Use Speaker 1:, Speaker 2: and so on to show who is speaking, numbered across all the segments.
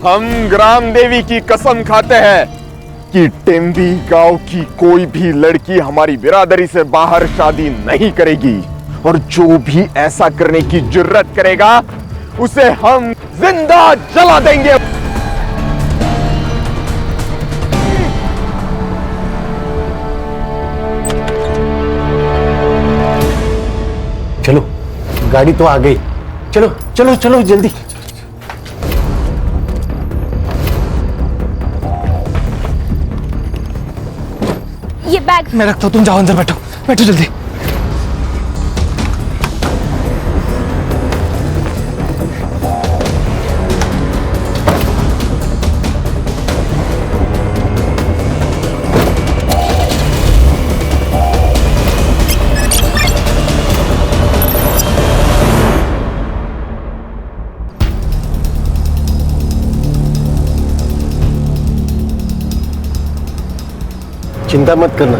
Speaker 1: हम ग्राम देवी की कसम खाते हैं कि टेम्बी गांव की कोई भी लड़की हमारी बिरादरी से बाहर शादी नहीं करेगी, और जो भी ऐसा करने की जुर्रत करेगा उसे हम जिंदा जला देंगे।
Speaker 2: चलो, गाड़ी तो आ गई। चलो चलो चलो जल्दी।
Speaker 3: ये बैग
Speaker 4: मैं रखता हूँ, तुम जाओ अंदर बैठो, बैठो जल्दी।
Speaker 2: चिंता मत करना,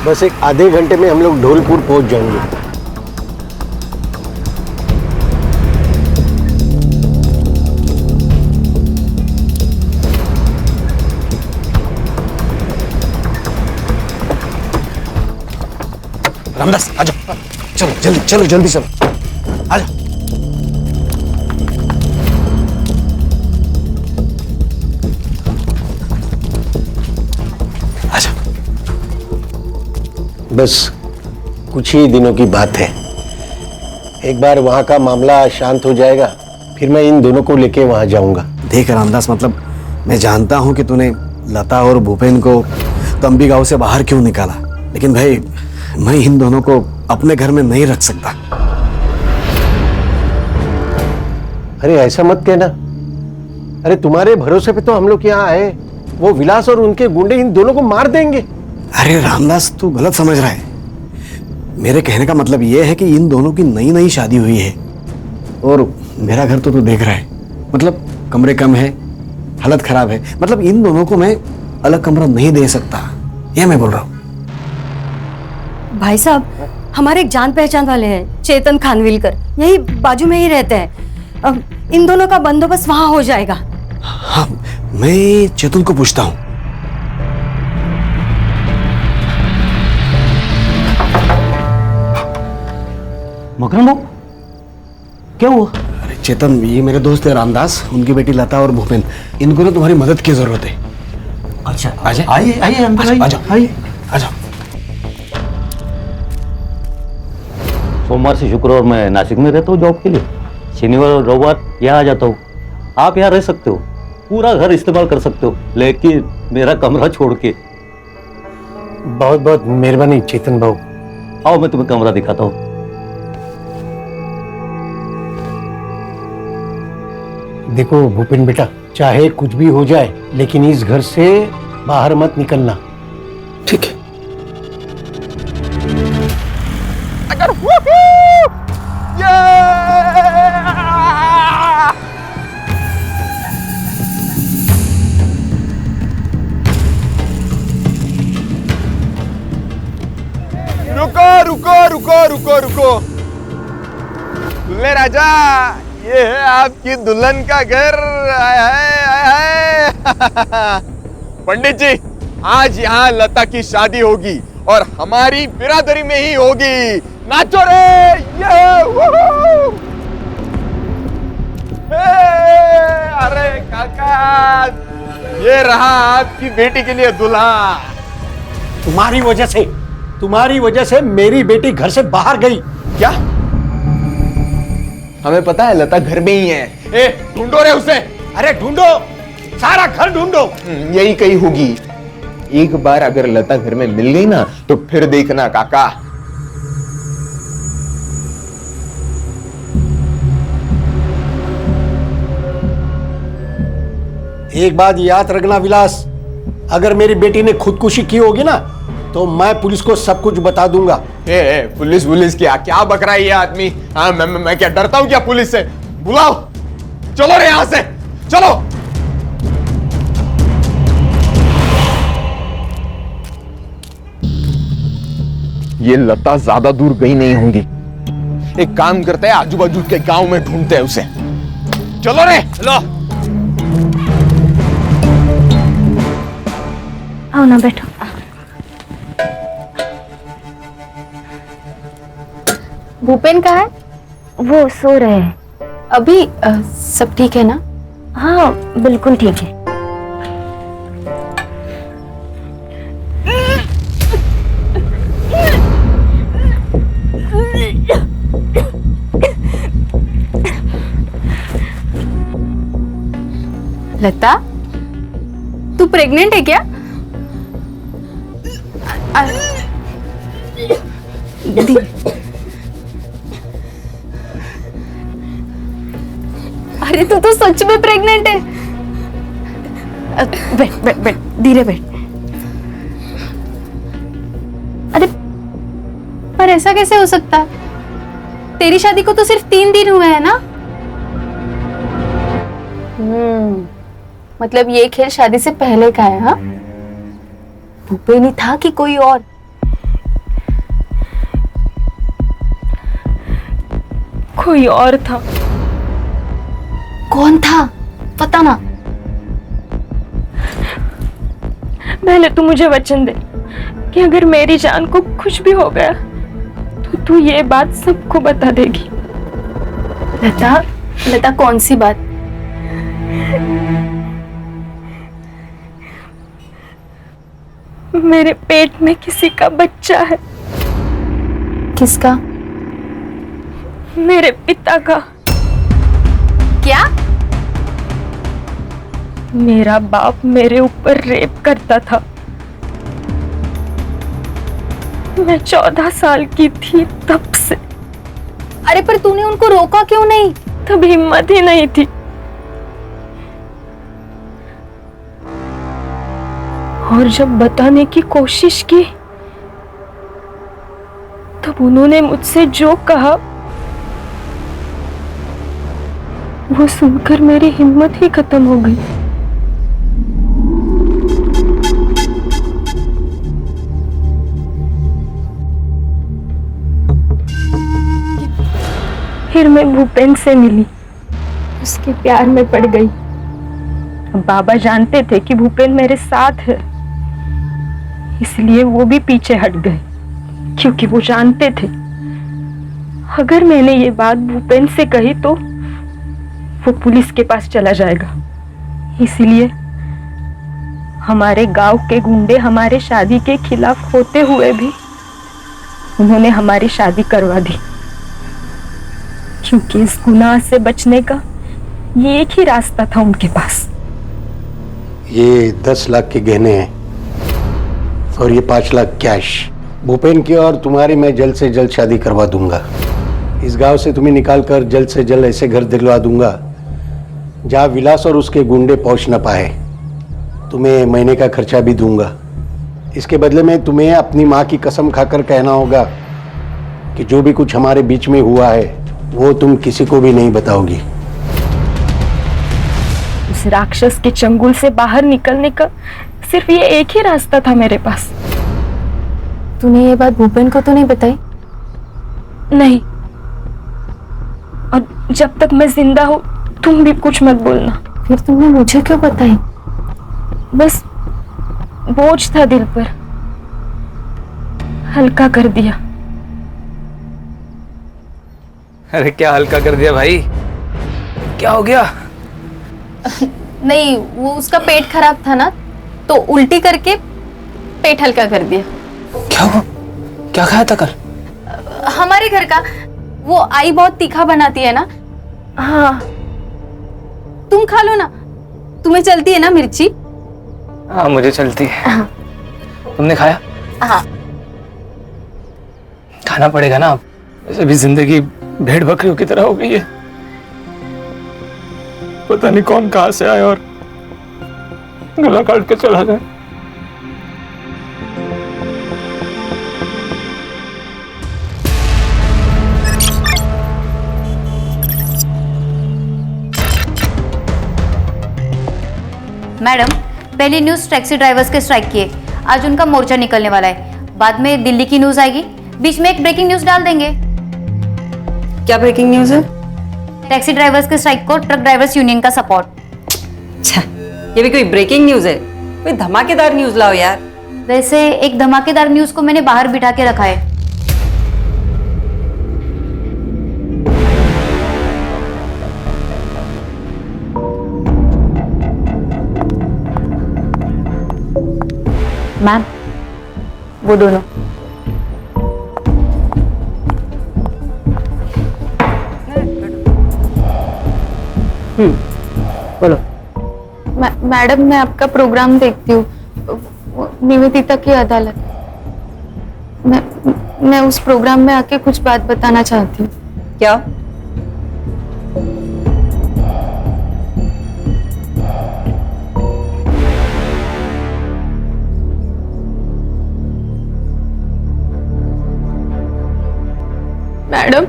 Speaker 2: बस एक आधे घंटे में हम लोग ढोलपुर पहुंच जाएंगे।
Speaker 4: रामदास आ जाओ, चलो जल्दी चलो, जल्दी चलो, आ जाओ।
Speaker 2: बस कुछ ही दिनों की बात है, एक बार वहां का मामला शांत हो जाएगा, फिर मैं इन दोनों को लेके वहां जाऊंगा।
Speaker 4: देख रामदास, मतलब मैं जानता हूं कि तूने लता और भूपेन को तंबी गांव से बाहर क्यों निकाला, लेकिन भाई मैं इन दोनों को अपने घर में नहीं रख सकता।
Speaker 2: अरे ऐसा मत कहना, अरे तुम्हारे भरोसे पे तो हम लोग यहाँ आए, वो विलास और उनके गुंडे इन दोनों को मार देंगे।
Speaker 4: अरे रामदास, तू गलत समझ रहा है। मेरे कहने का मतलब यह है कि इन दोनों की नई नई शादी हुई है, और मेरा घर तो तू देख रहा है, मतलब कमरे कम है, हालत खराब है, मतलब इन दोनों को मैं अलग कमरा नहीं दे सकता, यह मैं बोल रहा हूँ।
Speaker 5: भाई साहब, हमारे एक जान पहचान वाले हैं, चेतन खानविलकर, यही बाजू में ही रहते हैं। अब इन दोनों का बंदोबस्त वहां हो जाएगा।
Speaker 4: हाँ, मैं चेतन को पूछता हूँ।
Speaker 2: मकरम बाबू, क्या हुआ?
Speaker 4: अरे चेतन, ये मेरे दोस्त है रामदास, उनकी बेटी लता और भूपेन, इनको ना तुम्हारी मदद की जरूरत है।
Speaker 2: अच्छा,
Speaker 4: आइए
Speaker 2: आइए आइए अंदर आइए, आइए।
Speaker 4: आ जाओ।
Speaker 6: सोमवार से शुक्रवार मैं नासिक में रहता हूँ जॉब के लिए, शनिवार और रविवार यहाँ आ जाता हूँ। आप यहाँ रह सकते हो, पूरा घर इस्तेमाल कर सकते हो, लेकिन मेरा कमरा छोड़ के।
Speaker 2: बहुत बहुत मेहरबानी चेतन भाऊ।
Speaker 6: आओ मैं तुम्हें कमरा दिखाता हूँ।
Speaker 2: देखो भूपेन बेटा, चाहे कुछ भी हो जाए, लेकिन इस घर से बाहर मत निकलना।
Speaker 4: ठीक है।
Speaker 1: अगर रुको रुको रुको रुको रुको, दुल्हे राजा, ये है आपकी दुल्हन का घर। आय हाय आय हाय। पंडित जी, आज यहाँ लता की शादी होगी और हमारी बिरादरी में ही होगी। नाचो रे, ये अरे काका, ये रहा आपकी बेटी के लिए दूल्हा।
Speaker 2: तुम्हारी वजह से मेरी बेटी घर से बाहर गई।
Speaker 1: क्या? हमें पता है लता घर में ही है। ए, ढूंढो रे उसे।
Speaker 2: अरे ढूंढो, सारा घर ढूंढो।
Speaker 1: यही कहीं होगी। एक बार अगर लता घर में मिल गई ना, तो फिर देखना काका।
Speaker 2: एक बात याद रखना विलास, अगर मेरी बेटी ने खुदकुशी की होगी ना, तो मैं पुलिस को सब कुछ बता दूंगा।
Speaker 1: पुलिस क्या क्या बक रहा है ये आदमी? हाँ, मैं क्या डरता हूं क्या पुलिस से? बुलाओ, चलो रे यहां से, चलो। ये लता ज्यादा दूर गई नहीं होंगी। एक काम करते हैं, आजू बाजू के गांव में ढूंढते हैं उसे। चलो रे, चलो।
Speaker 3: आओ ना बैठो।
Speaker 5: भूपेन कहाँ है?
Speaker 3: वो सो रहे हैं।
Speaker 5: अभी सब ठीक है ना?
Speaker 3: हाँ बिल्कुल ठीक है।
Speaker 5: लता, तू प्रेग्नेंट है क्या? अरे तू तो सच में प्रेग्नेंट है। बैठ बैठ बैठ, धीरे बैठ। अरे पर ऐसा कैसे हो सकता है? तेरी शादी को तो सिर्फ 3 दिन हुए हैं ना? मतलब ये खेल शादी से पहले का है? हाँ, भूपेन ही था कि कोई और?
Speaker 3: कोई और था।
Speaker 5: कौन था पता ना?
Speaker 3: पहले तू मुझे वचन दे कि अगर मेरी जान को कुछ भी हो गया तो तू ये बात सबको बता देगी।
Speaker 5: लता, लता कौन सी बात?
Speaker 3: मेरे पेट में किसी का बच्चा है।
Speaker 5: किसका?
Speaker 3: मेरे पिता का।
Speaker 5: क्या?
Speaker 3: मेरा बाप मेरे ऊपर रेप करता था। मैं 14 साल की थी तब से।
Speaker 5: अरे पर तूने उनको रोका क्यों नहीं?
Speaker 3: तब हिम्मत ही नहीं थी। और जब बताने की कोशिश की तब उन्होंने मुझसे जो कहा वो सुनकर मेरी हिम्मत ही खत्म हो गई। फिर मैं भूपेन से मिली, उसके प्यार में पड़ गई। बाबा जानते थे कि भूपेन मेरे साथ है, इसलिए वो भी पीछे हट गए, क्योंकि वो जानते थे अगर मैंने ये बात भूपेन से कही तो वो पुलिस के पास चला जाएगा। इसलिए हमारे गांव के गुंडे हमारे शादी के खिलाफ होते हुए भी उन्होंने हमारी शादी करवा दी, क्योंकि इस गुनाह से बचने का ये एक ही रास्ता था उनके पास।
Speaker 2: ये 10 लाख के गहने हैं और ये 5 लाख कैश। भूपेन की और तुम्हारी मैं जल्द से जल्द शादी करवा दूंगा। इस गांव से तुम्हें निकाल कर जल्द से जल्द ऐसे घर दिलवा दूंगा जहाँ विलास और उसके गुंडे पहुंच न पाए। तुम्हें महीने का खर्चा भी दूंगा। इसके बदले में तुम्हें अपनी माँ की कसम खाकर कहना होगा कि जो भी कुछ हमारे बीच में हुआ है वो तुम किसी को भी नहीं बताओगी।
Speaker 3: उस राक्षस के चंगुल से बाहर निकलने का सिर्फ ये एक ही रास्ता था मेरे पास।
Speaker 5: तूने ये बात भूपेन को तो नहीं बताई?
Speaker 3: नहीं, और जब तक मैं जिंदा हूं तुम भी कुछ मत बोलना।
Speaker 5: फिर तुमने मुझे क्यों बताई?
Speaker 3: बस बोझ था दिल पर, हल्का कर दिया।
Speaker 1: अरे क्या हल्का कर दिया भाई? क्या हो गया?
Speaker 5: नहीं, वो उसका पेट खराब था ना, तो उल्टी करके पेट हल्का कर दिया।
Speaker 4: क्या हुआ? क्या खाया था कल?
Speaker 5: हमारे घर का वो आई बहुत तीखा बनाती है ना।
Speaker 3: हाँ,
Speaker 5: तुम खा लो ना, तुम्हें चलती है ना मिर्ची?
Speaker 7: हाँ मुझे चलती है। तुमने खाया?
Speaker 5: हाँ।
Speaker 7: खाना पड़ेगा ना, अब वैसे भी जिंदगी भेड़ बकरियों की तरह हो गई है। पता नहीं कौन कहां से आए और गला काट के चला जाए।
Speaker 8: मैडम, पहली न्यूज़ टैक्सी ड्राइवर्स के स्ट्राइक की है। आज उनका मोर्चा निकलने वाला है। बाद में दिल्ली की न्यूज़ आएगी, बीच में एक ब्रेकिंग न्यूज़ डाल देंगे।
Speaker 5: क्या ब्रेकिंग न्यूज़ है?
Speaker 8: टैक्सी ड्राइवर्स के स्ट्राइक को ट्रक ड्राइवर्स यूनियन का सपोर्ट।
Speaker 5: अच्छा, ये भी कोई ब्रेकिंग न्यूज है? कोई धमाकेदार न्यूज लाओ यार।
Speaker 8: वैसे एक धमाकेदार न्यूज को मैंने बाहर बिठा के रखा है। मैम, वो दोनों।
Speaker 5: बोलो।
Speaker 3: मैडम, मैं आपका प्रोग्राम देखती हूँ, निवेदिता की अदालत। मैं उस प्रोग्राम में आके कुछ बात बताना चाहती हूँ।
Speaker 5: क्या?
Speaker 3: मैडम,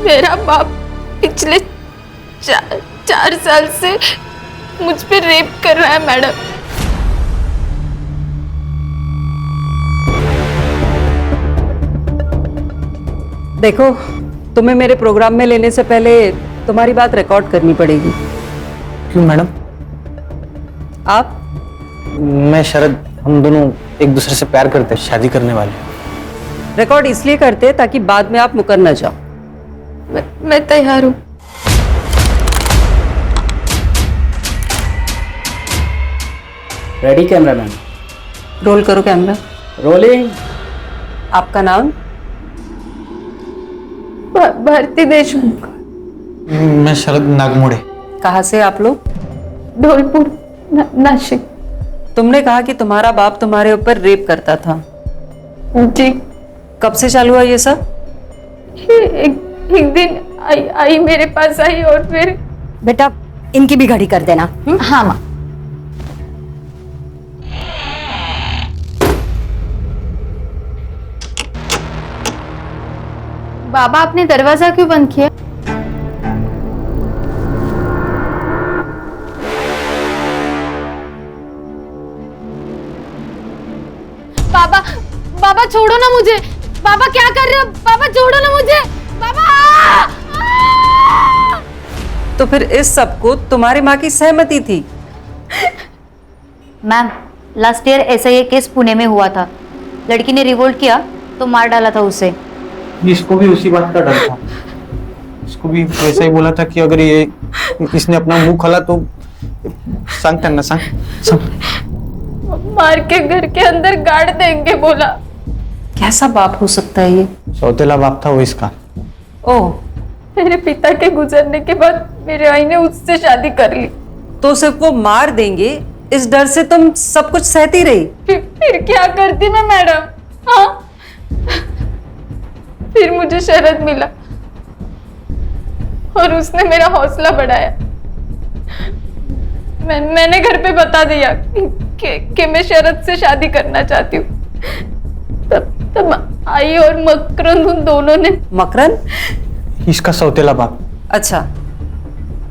Speaker 3: मेरा बाप पिछले 4 साल से मुझ पे रेप कर रहा है मैडम।
Speaker 5: देखो, तुम्हें मेरे प्रोग्राम में लेने से पहले तुम्हारी बात रिकॉर्ड करनी पड़ेगी।
Speaker 9: क्यों मैडम?
Speaker 5: आप?
Speaker 9: मैं शरद, हम दोनों एक दूसरे से प्यार करते हैं, शादी करने वाले।
Speaker 5: रिकॉर्ड इसलिए करते ताकि बाद में आप मुकर न जाओ।
Speaker 3: मैं तैयार हूँ।
Speaker 9: Ready cameraman?
Speaker 5: रोल करो कैमरा।
Speaker 9: रोलिंग।
Speaker 5: आपका नाम?
Speaker 3: भारती देशमुख।
Speaker 9: मैं शरद नागमोड़े।
Speaker 5: कहाँ से आप लोग?
Speaker 3: धौलपुर, नासिक।
Speaker 5: तुमने कहा कि तुम्हारा बाप तुम्हारे ऊपर रेप करता था।
Speaker 3: जी।
Speaker 5: कब से चालू हुआ ये सब?
Speaker 3: एक दिन आई मेरे पास आई और फिर।
Speaker 5: बेटा, इनकी भी घड़ी कर देना।
Speaker 3: हाँ माँ। बाबा, आपने दरवाजा क्यों बंद किया? बाबा, बाबा छोड़ो ना मुझे। बाबा क्या कर रहे हो? बाबा छोड़ो ना मुझे। बाबा!
Speaker 5: तो फिर इस सब को तुम्हारी माँ की सहमति थी?
Speaker 8: मैम, लास्ट ईयर ऐसा ही केस पुणे में हुआ था। लड़की ने रिवोल्ट किया तो मार डाला था उसे।
Speaker 9: इसको भी उसी बात का डर था। इसको भी वैसा ही बोला था कि अगर इसने अपना मुंह खोला तो सांग करना, सांग।
Speaker 3: मार के घर के अंदर गाड़ देंगे बोला।
Speaker 5: कैसा बाप हो सकता है ये?
Speaker 9: सौतेला बाप था वो इसका।
Speaker 5: ओह,
Speaker 3: मेरे पिता के गुजरने के बाद मेरे आई ने उससे शादी कर ली।
Speaker 5: तो सिर्फ वो मार देंगे इस डर से तुम सब कुछ सहती रही?
Speaker 3: फिर क्या करती मैं मैडम? हाँ, फिर मुझे शरद मिला और उसने मेरा हौसला बढ़ाया। मैंने घर पे बता दिया कि मैं शरद से शादी करना चाहती हूँ। तब आई और मकरंद, उन दोनों ने।
Speaker 5: मकरंद?
Speaker 9: इसका सौतेला बाप।
Speaker 5: अच्छा,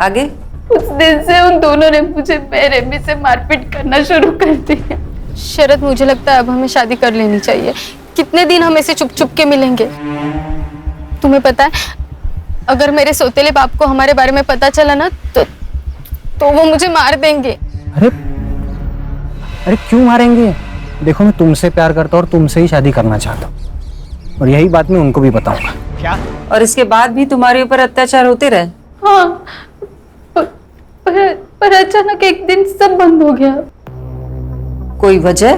Speaker 5: आगे?
Speaker 3: उस दिन से उन दोनों ने मुझे बेरहमी से मारपीट करना शुरू कर दिया। शरद, मुझे लगता है अब हमें शादी कर लेनी चाहिए। कितने दिन हम ऐसे चुप चुप के मिलेंगे? तुम्हें पता है, अगर मेरे सौतेले बाप को हमारे बारे में पता चला ना तो वो मुझे मार देंगे।
Speaker 9: अरे क्यों मारेंगे? देखो, मैं तुमसे प्यार करता हूँ और तुमसे ही शादी करना चाहता हूँ, और यही बात मैं उनको भी बताऊंगा। क्या?
Speaker 5: और इसके बाद भी तुम्हारे ऊपर अत्याचार होते रहे?
Speaker 3: हाँ, पर अचानक एक दिन सब बंद हो गया।
Speaker 5: कोई वजह?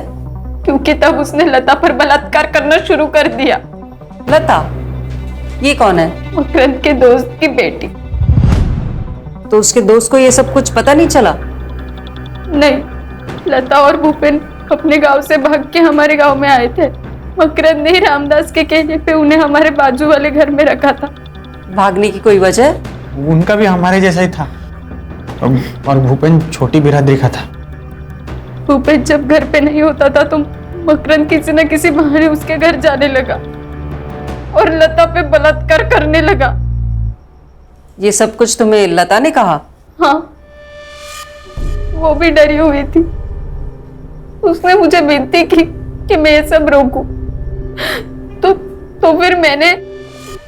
Speaker 3: क्योंकि तब उसने लता पर बलात्कार करना शुरू कर दिया।
Speaker 5: लता? ये कौन है?
Speaker 3: मकरंद के दोस्त की बेटी।
Speaker 5: तो उसके दोस्त को ये सब कुछ पता नहीं चला?
Speaker 3: नहीं, लता और भूपेन अपने गांव से भाग के हमारे गांव में आए थे। मकरंद ने रामदास के कहने पे उन्हें हमारे बाजू वाले घर में रखा था।
Speaker 5: भागने की कोई वजह?
Speaker 9: उनका भी हमारे जैसा ही था, और भूपेन छोटी बिरादरी का था।
Speaker 3: भूपेन जब घर पे नहीं होता था तो मकरंद किसी न किसी बहाने उसके घर जाने लगा और लता पे बलात्कार करने लगा।
Speaker 5: ये सब कुछ तुम्हें लता ने कहा?
Speaker 3: हाँ, वो भी डरी हुई थी। उसने मुझे विनती की कि मैं ये सब रोकूं। तो फिर मैंने।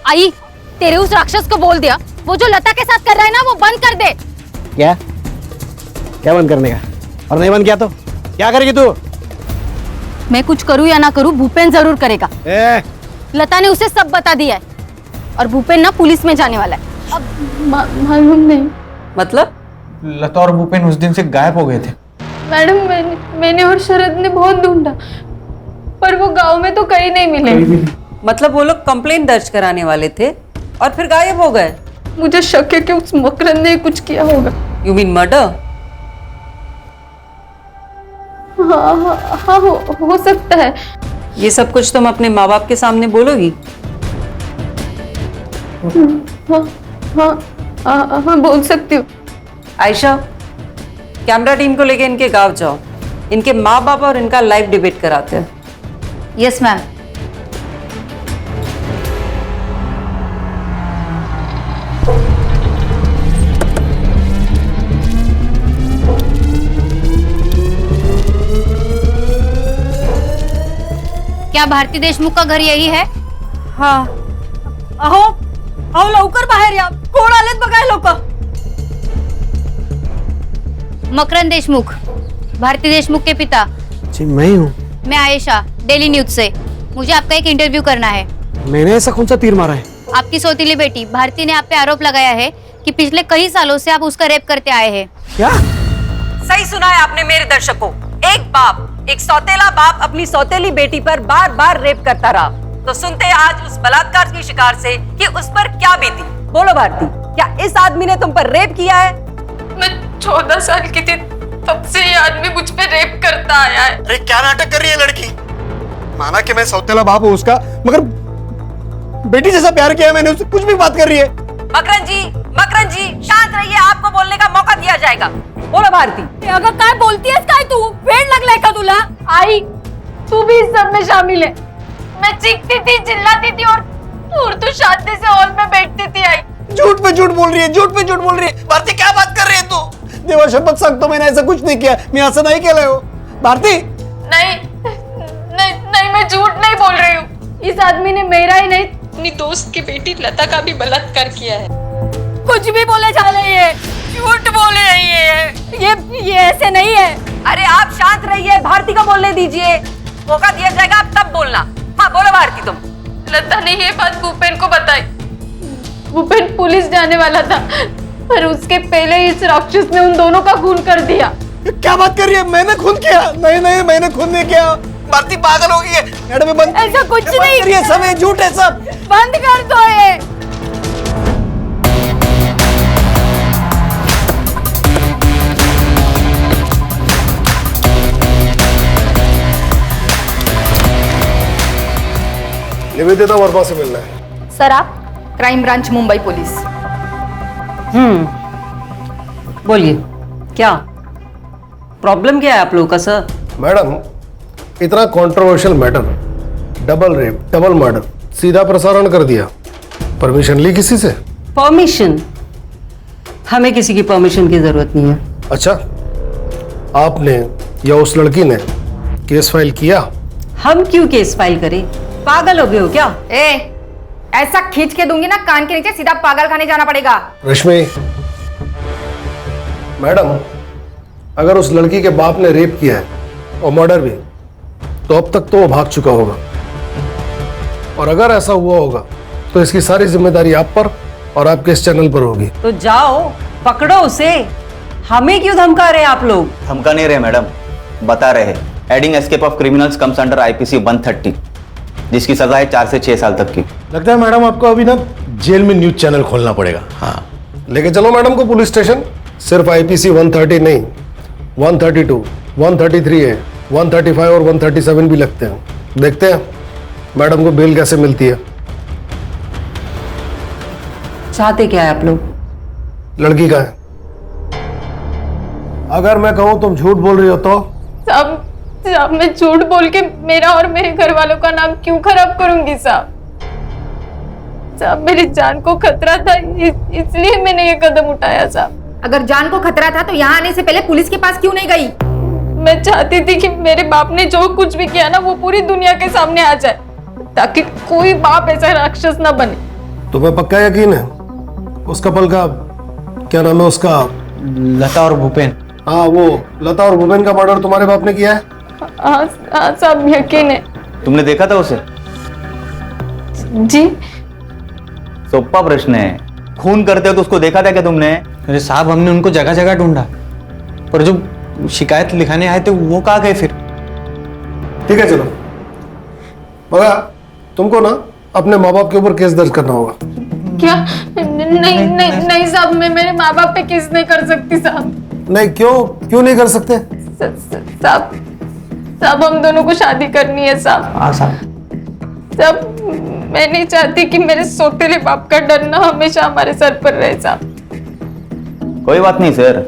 Speaker 8: आई, तेरे उस राक्षस को बोल दिया वो जो लता के साथ कर रहा है ना वो बंद कर दे।
Speaker 4: क्या क्या बंद करने का? और नहीं बंद किया तो क्या करेगी तू?
Speaker 8: मैं कुछ करूँ या ना करूँ, भूपेन जरूर करेगा। लता ने उसे सब बता दिया है और भूपेन ना पुलिस में जाने वाला है।
Speaker 3: अब मालूम नहीं
Speaker 9: मतलब लता और भूपेन उस दिन से गायब हो गए थे।
Speaker 3: मैडम, मैंने और शरद ने बहुत ढूंढा पर वो गांव में तो कहीं नहीं मिले।
Speaker 10: मतलब वो लोग कंप्लेंट दर्ज कराने वाले थे और फिर गायब हो गए?
Speaker 3: मुझे शक है कि उस मकरंद ने कुछ किया होगा।
Speaker 10: You mean murder?
Speaker 3: हाँ, हो सकता है।
Speaker 10: ये सब कुछ तुम अपने माँ बाप के सामने बोलोगी?
Speaker 3: हाँ, बोल सकती हूँ।
Speaker 10: आयशा, कैमरा टीम को लेके इनके गांव जाओ, इनके माँ बाप और इनका लाइव डिबेट कराते हैं।
Speaker 8: Yes ma'am. क्या भारती देशमुख का घर यही है?
Speaker 5: हाँ. अहो अहो लवकर बाहेर या, कोण आलेत बघाय लोक.
Speaker 8: मकरंद देशमुख, भारती देशमुख के पिता।
Speaker 4: जी मैं ही हूँ।
Speaker 8: मैं आयशा, डेली न्यूज से। मुझे आपका एक इंटरव्यू करना है।
Speaker 4: मैंने ऐसा कौन सा तीर मारा है?
Speaker 8: आपकी सौतीली बेटी भारती ने आप पे आरोप लगाया है कि पिछले कई सालों से आप उसका रेप करते आए हैं।
Speaker 4: क्या?
Speaker 10: सही सुना है आपने मेरे दर्शकों। एक बाप, एक सौतेला बाप अपनी सौतेली बेटी पर बार बार रेप करता रहा। तो सुनते हैं आज उस बलात्कार की शिकार से कि उस पर क्या बीती। बोलो भारती, क्या इस आदमी ने तुम पर रेप किया है?
Speaker 3: मैं 14 साल की थी तब से ये आदमी मुझ पे रेप करता आया है।
Speaker 2: अरे क्या नाटक कर रही है लड़की? माना कि मैं सौतेला बाप हूँ उसका, मगर बेटी जैसा प्यार किया मैंने उससे, कुछ भी बात कर रही है।
Speaker 10: मकरन जी शांत रहिए, आपको बोलने का मौका दिया जाएगा। बोलो भारती।
Speaker 5: अगं काय बोलतीयस काय तू? वेड लागलाय का तुला?
Speaker 3: आई, तू भी इस सब में शामिल है। मैं चीखती थी, चिल्लाती थी और तू शांति से हॉल में बैठती थी। आई,
Speaker 2: झूठ पे झूठ बोल रही है, झूठ पे झूठ बोल रही है। भारती क्या बात कर रही है तू? देवा शपथ सांगतो मैंने ऐसा कुछ नहीं किया, मैं असं नाही केलंय हो। भारती
Speaker 3: नहीं, मैं झूठ नहीं बोल रही हूँ। इस आदमी ने मेरा ही नहीं, अपनी दोस्त की बेटी लता का भी बलात्कार किया है।
Speaker 5: कुछ भी बोले जा रही है, झूठ बोले रही है। ये ऐसे नहीं है।
Speaker 10: अरे आप शांत रहिए, भारती को बोलने दीजिए, मौका दिया जाएगा, आप तब बोलना। हाँ बोलो भारती तुम।
Speaker 3: लता ने ये बात भूपेन को बताई। भूपेन पुलिस जाने वाला था पर उसके पहले इस राक्षस ने उन दोनों का खून कर दिया।
Speaker 2: क्या बात कर रही है? मैंने खून किया? नहीं मैंने खून नहीं किया। भारती पागल हो गई है। मैडम बंद,
Speaker 5: ऐसा कुछ नहीं।
Speaker 2: ये सब है, झूठ है सब।
Speaker 5: बंद कर दो ये।
Speaker 2: निवेदिता वर्मा से मिलना है।
Speaker 3: सर आप? Crime branch Mumbai police.
Speaker 10: बोलिए, क्या प्रॉब्लम क्या है आप लोगों का सर?
Speaker 11: मैडम, इतना controversial matter, double rape, double murder, सीधा प्रसारण कर दिया। परमिशन ली किसी से?
Speaker 10: परमिशन? हमें किसी की परमिशन की जरूरत नहीं है।
Speaker 11: अच्छा, आपने या उस लड़की ने केस फाइल किया?
Speaker 10: हम क्यों केस फाइल करें? पागल हो गए हो क्या?
Speaker 3: ऐसा खींच के दूंगी ना कान के नीचे, सीधा पागल खाने जाना पड़ेगा।
Speaker 11: रश्मि मैडम, अगर उस लड़की के बाप ने रेप किया है और मर्डर भी, तो अब तक तो वो भाग चुका होगा। और अगर ऐसा हुआ होगा तो इसकी सारी जिम्मेदारी आप पर और आपके इस चैनल पर होगी।
Speaker 10: तो जाओ पकड़ो उसे। हमें क्यों धमका रहे आप लोग?
Speaker 12: धमका नहीं रहे मैडम, बता रहे हैं। Adding escape of criminals comes under IPC 130, जिसकी सजा है 4 से 6 साल तक की।
Speaker 11: लगता है मैडम आपको अभी ना जेल में न्यूज चैनल खोलना पड़ेगा। हाँ, लेके चलो मैडम को पुलिस स्टेशन। सिर्फ आईपीसी 130 नहीं, 132, 133 है, 135 और 137 भी लगते हैं। देखते हैं मैडम को बेल कैसे मिलती है।
Speaker 10: चाहते क्या है आप लोग?
Speaker 11: लड़की का है। अगर मैं कहूं तुम झूठ बोल रही हो तो?
Speaker 3: साहब मैं झूठ बोल के मेरा और मेरे घर वालों का नाम क्यों खराब करूंगी साहब? मेरी जान को खतरा था, इसलिए मैंने ये कदम उठाया साहब।
Speaker 13: अगर जान को खतरा था तो यहाँ आने से पहले पुलिस के पास क्यों नहीं गई?
Speaker 3: मैं चाहती थी कि मेरे बाप ने जो कुछ भी किया ना वो पूरी दुनिया के सामने आ जाए, ताकि कोई बाप ऐसा राक्षस ना बने।
Speaker 11: तुम्हें पक्का यकीन है उस कपल का क्या नाम है उसका?
Speaker 9: लता और भूपेन।
Speaker 11: हाँ, वो लता और भूपेन का मर्डर तुम्हारे बाप ने किया है?
Speaker 3: हाँ साहब, यकीन है।
Speaker 12: तुमने देखा था उसे?
Speaker 3: जी।
Speaker 12: सोप्पा प्रश्न है, खून करते हो तो उसको देखा था क्या तुमने?
Speaker 9: अरे साहब, हमने उनको जगह जगह ढूंढा, पर जो शिकायत लिखाने आए थे वो कहाँ गए फिर?
Speaker 11: ठीक है, चलो मगर तुमको ना अपने माँ बाप के ऊपर केस दर्ज करना होगा।
Speaker 3: क्या? नहीं साहब, मैं मेरे माँ बाप पे केस नहीं कर सकती साहब।
Speaker 11: नहीं, क्यों नहीं कर सकते?
Speaker 3: साहब हम दोनों को शादी करनी है साहब।
Speaker 9: हाँ साहब।
Speaker 3: साहब मैं नहीं चाहती कि मेरे सौतेले बाप का डर ना हमेशा हमारे सर पर रहे साहब।
Speaker 12: कोई बात नहीं सर,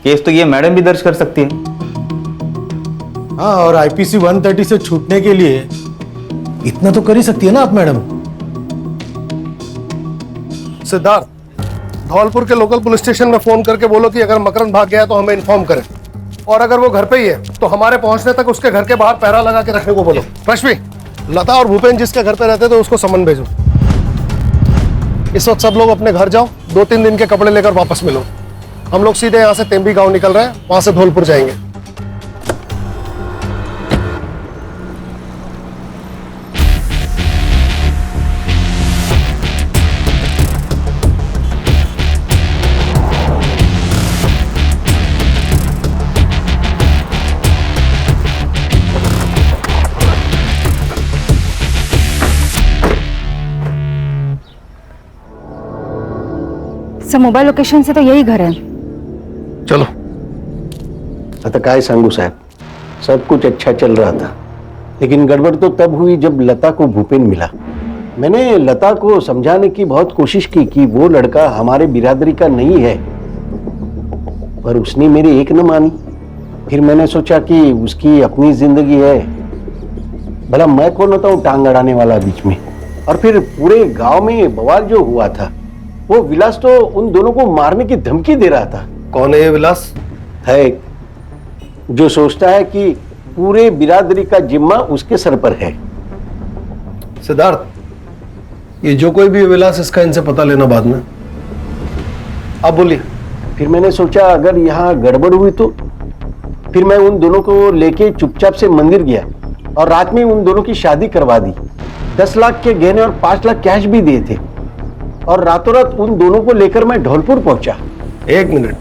Speaker 12: केस तो ये मैडम भी दर्ज कर सकती है।
Speaker 11: हाँ, और आईपीसी 130 से छूटने के लिए इतना तो कर ही सकती है ना आप मैडम। सिद्धार्थ, धौलपुर के लोकल पुलिस स्टेशन में फोन करके बोलो कि अगर मकरंद भाग गया तो हमें इन्फॉर्म करें, और अगर वो घर पे ही है तो हमारे पहुंचने तक उसके घर के बाहर पहरा लगा के रखने को बोलो। रश्मि, लता और भूपेन जिसके घर पे रहते थे उसको समन भेजो। इस वक्त सब लोग अपने घर जाओ, 2-3 दिन के कपड़े लेकर वापस मिलो। हम लोग सीधे यहाँ से तेम्बी गांव निकल रहे हैं, वहां से धौलपुर जाएंगे।
Speaker 5: सर मोबाइल लोकेशन से तो यही घर है।
Speaker 11: चलो।
Speaker 2: आता काय सांगू साहब, सब कुछ अच्छा चल रहा था, लेकिन गड़बड़ तो तब हुई जब लता को भूपेन मिला। मैंने लता को समझाने की बहुत कोशिश की कि वो लड़का हमारे बिरादरी का नहीं है, पर उसने मेरी एक न मानी। फिर मैंने सोचा कि उसकी अपनी जिंदगी है, भला मैं कौन होता हूँ टांग अड़ाने वाला बीच में। और फिर पूरे गांव में बवाल जो हुआ था, वो विलास तो उन दोनों को मारने की धमकी दे रहा था।
Speaker 11: कौन है ये विलास?
Speaker 2: है जो सोचता है कि पूरे बिरादरी का जिम्मा उसके सर पर है।
Speaker 11: सिद्धार्थ, ये जो कोई भी विलास, इसका इनसे पता लेना बाद में। आप बोलिए।
Speaker 2: फिर मैंने सोचा अगर यहाँ गड़बड़ हुई तो फिर मैं उन दोनों को लेके चुपचाप से मंदिर गया और रात में उन दोनों की शादी करवा दी। 10 लाख के गहने और 5 लाख कैश भी दिए थे, और रातों रात उन दोनों को लेकर मैं धौलपुर पहुंचा।
Speaker 11: 1 मिनट,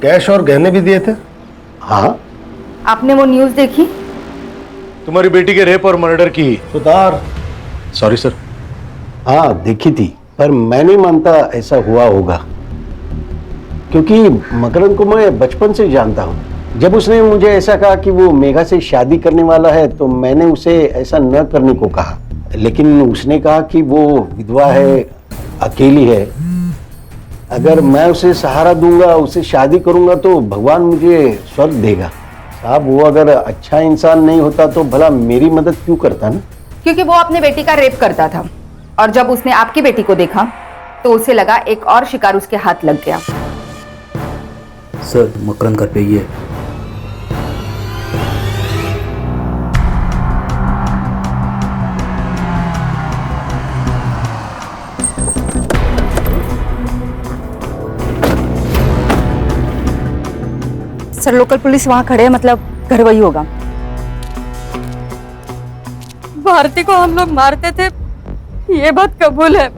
Speaker 11: कैश और गहने भी दिए थे?
Speaker 2: हाँ।
Speaker 5: आपने वो न्यूज़ देखी?
Speaker 11: तुम्हारी बेटी के रेप और मर्डर की। Sutar, sorry sir.
Speaker 2: हाँ देखी थी, पर मैं नहीं मानता ऐसा हुआ होगा, क्योंकि मकरंद को मैं बचपन से जानता हूँ। जब उसने मुझे ऐसा कहा कि वो मेघा से शादी करने वाला है तो मैंने उसे ऐसा न करने को कहा, लेकिन उसने कहा कि वो विधवा है, अकेली है, अगर मैं उसे सहारा दूंगा, उसे शादी करूंगा तो भगवान मुझे स्वर्ग देगा। साहब वो अगर अच्छा इंसान नहीं होता तो भला मेरी मदद क्यों करता ना?
Speaker 13: क्योंकि वो अपने बेटी का रेप करता था, और जब उसने आपकी बेटी को देखा तो उसे लगा एक और शिकार उसके हाथ लग गया।
Speaker 14: सर मकरंद घर पे ही है।
Speaker 5: सर लोकल पुलिस वहां खड़े हैं, मतलब घर वही होगा।
Speaker 3: भारती को हम लोग मारते थे, ये बात कबूल है।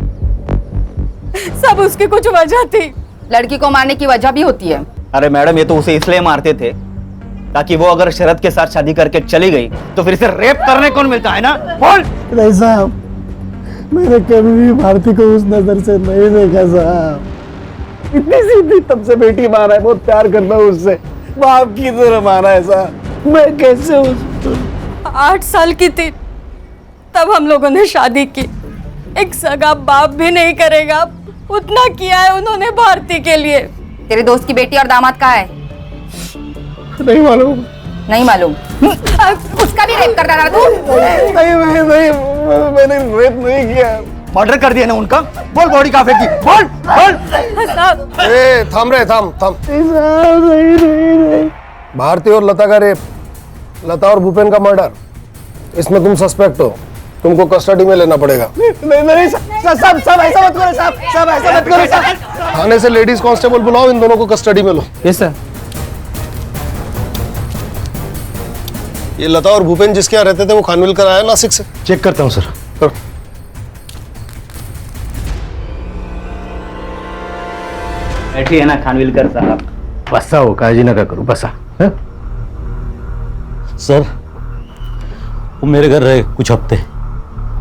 Speaker 3: सब उसकी कुछ वजह थी।
Speaker 13: लड़की को मारने की वजह भी होती है।
Speaker 12: अरे मैडम, ये तो उसे इसलिए मारते थे ताकि वो अगर शरद के साथ शादी करके चली गई तो फिर इसे रेप करने कौन मिलता है ना? बोल।
Speaker 11: नहीं साहब, मैंने कभी भी भारती को उस नजर से नहीं देखा साहब। इतनी सीधी तब से बेटी मारा है, बहुत प्यार करता हूँ उससे, बाप की तरह मारा है साहब। मैं कैसे उसको
Speaker 3: 8 साल की थी तब हम लोगों ने शादी की। एक सगा बाप भी नहीं करेगा उतना किया है उन्होंने भारती के लिए।
Speaker 13: तेरे दोस्त की बेटी और दामाद कहाँ है?
Speaker 11: नहीं मालूम।
Speaker 13: नहीं मालूम? उसका भी रेप करता था तू?
Speaker 11: नहीं, मैंने रेप नहीं किया।
Speaker 12: मर्डर कर दिया ना उनका? बोल बॉडी कहाँ फेंकी? बोल बोल।
Speaker 11: ए, थाम रे, थाम। नहीं। भारती और लता का रेप, लता और भूपेन का मर्डर, इसमें तुम सस्पेक्ट हो। तुमको कस्टडी में लेना पड़ेगा।
Speaker 4: नहीं सब ऐसा मत करो साहब, सब ऐसा मत करो साहब।
Speaker 11: थाने से लेडीज कांस्टेबल बुलाओ, इन दोनों को कस्टडी में लो।
Speaker 9: Yes sir.
Speaker 11: ये लता और भूपेन जिसके यहाँ रहते थे वो खानविलकर आया नासिक से?
Speaker 4: चेक करता हूँ सर।
Speaker 11: करो।
Speaker 12: बैठिए ना खानविलकर साहब।
Speaker 2: बसा हो, काळजी नका करू, बसा। हं?
Speaker 6: सर वो मेरे घर रहे कुछ हफ्ते,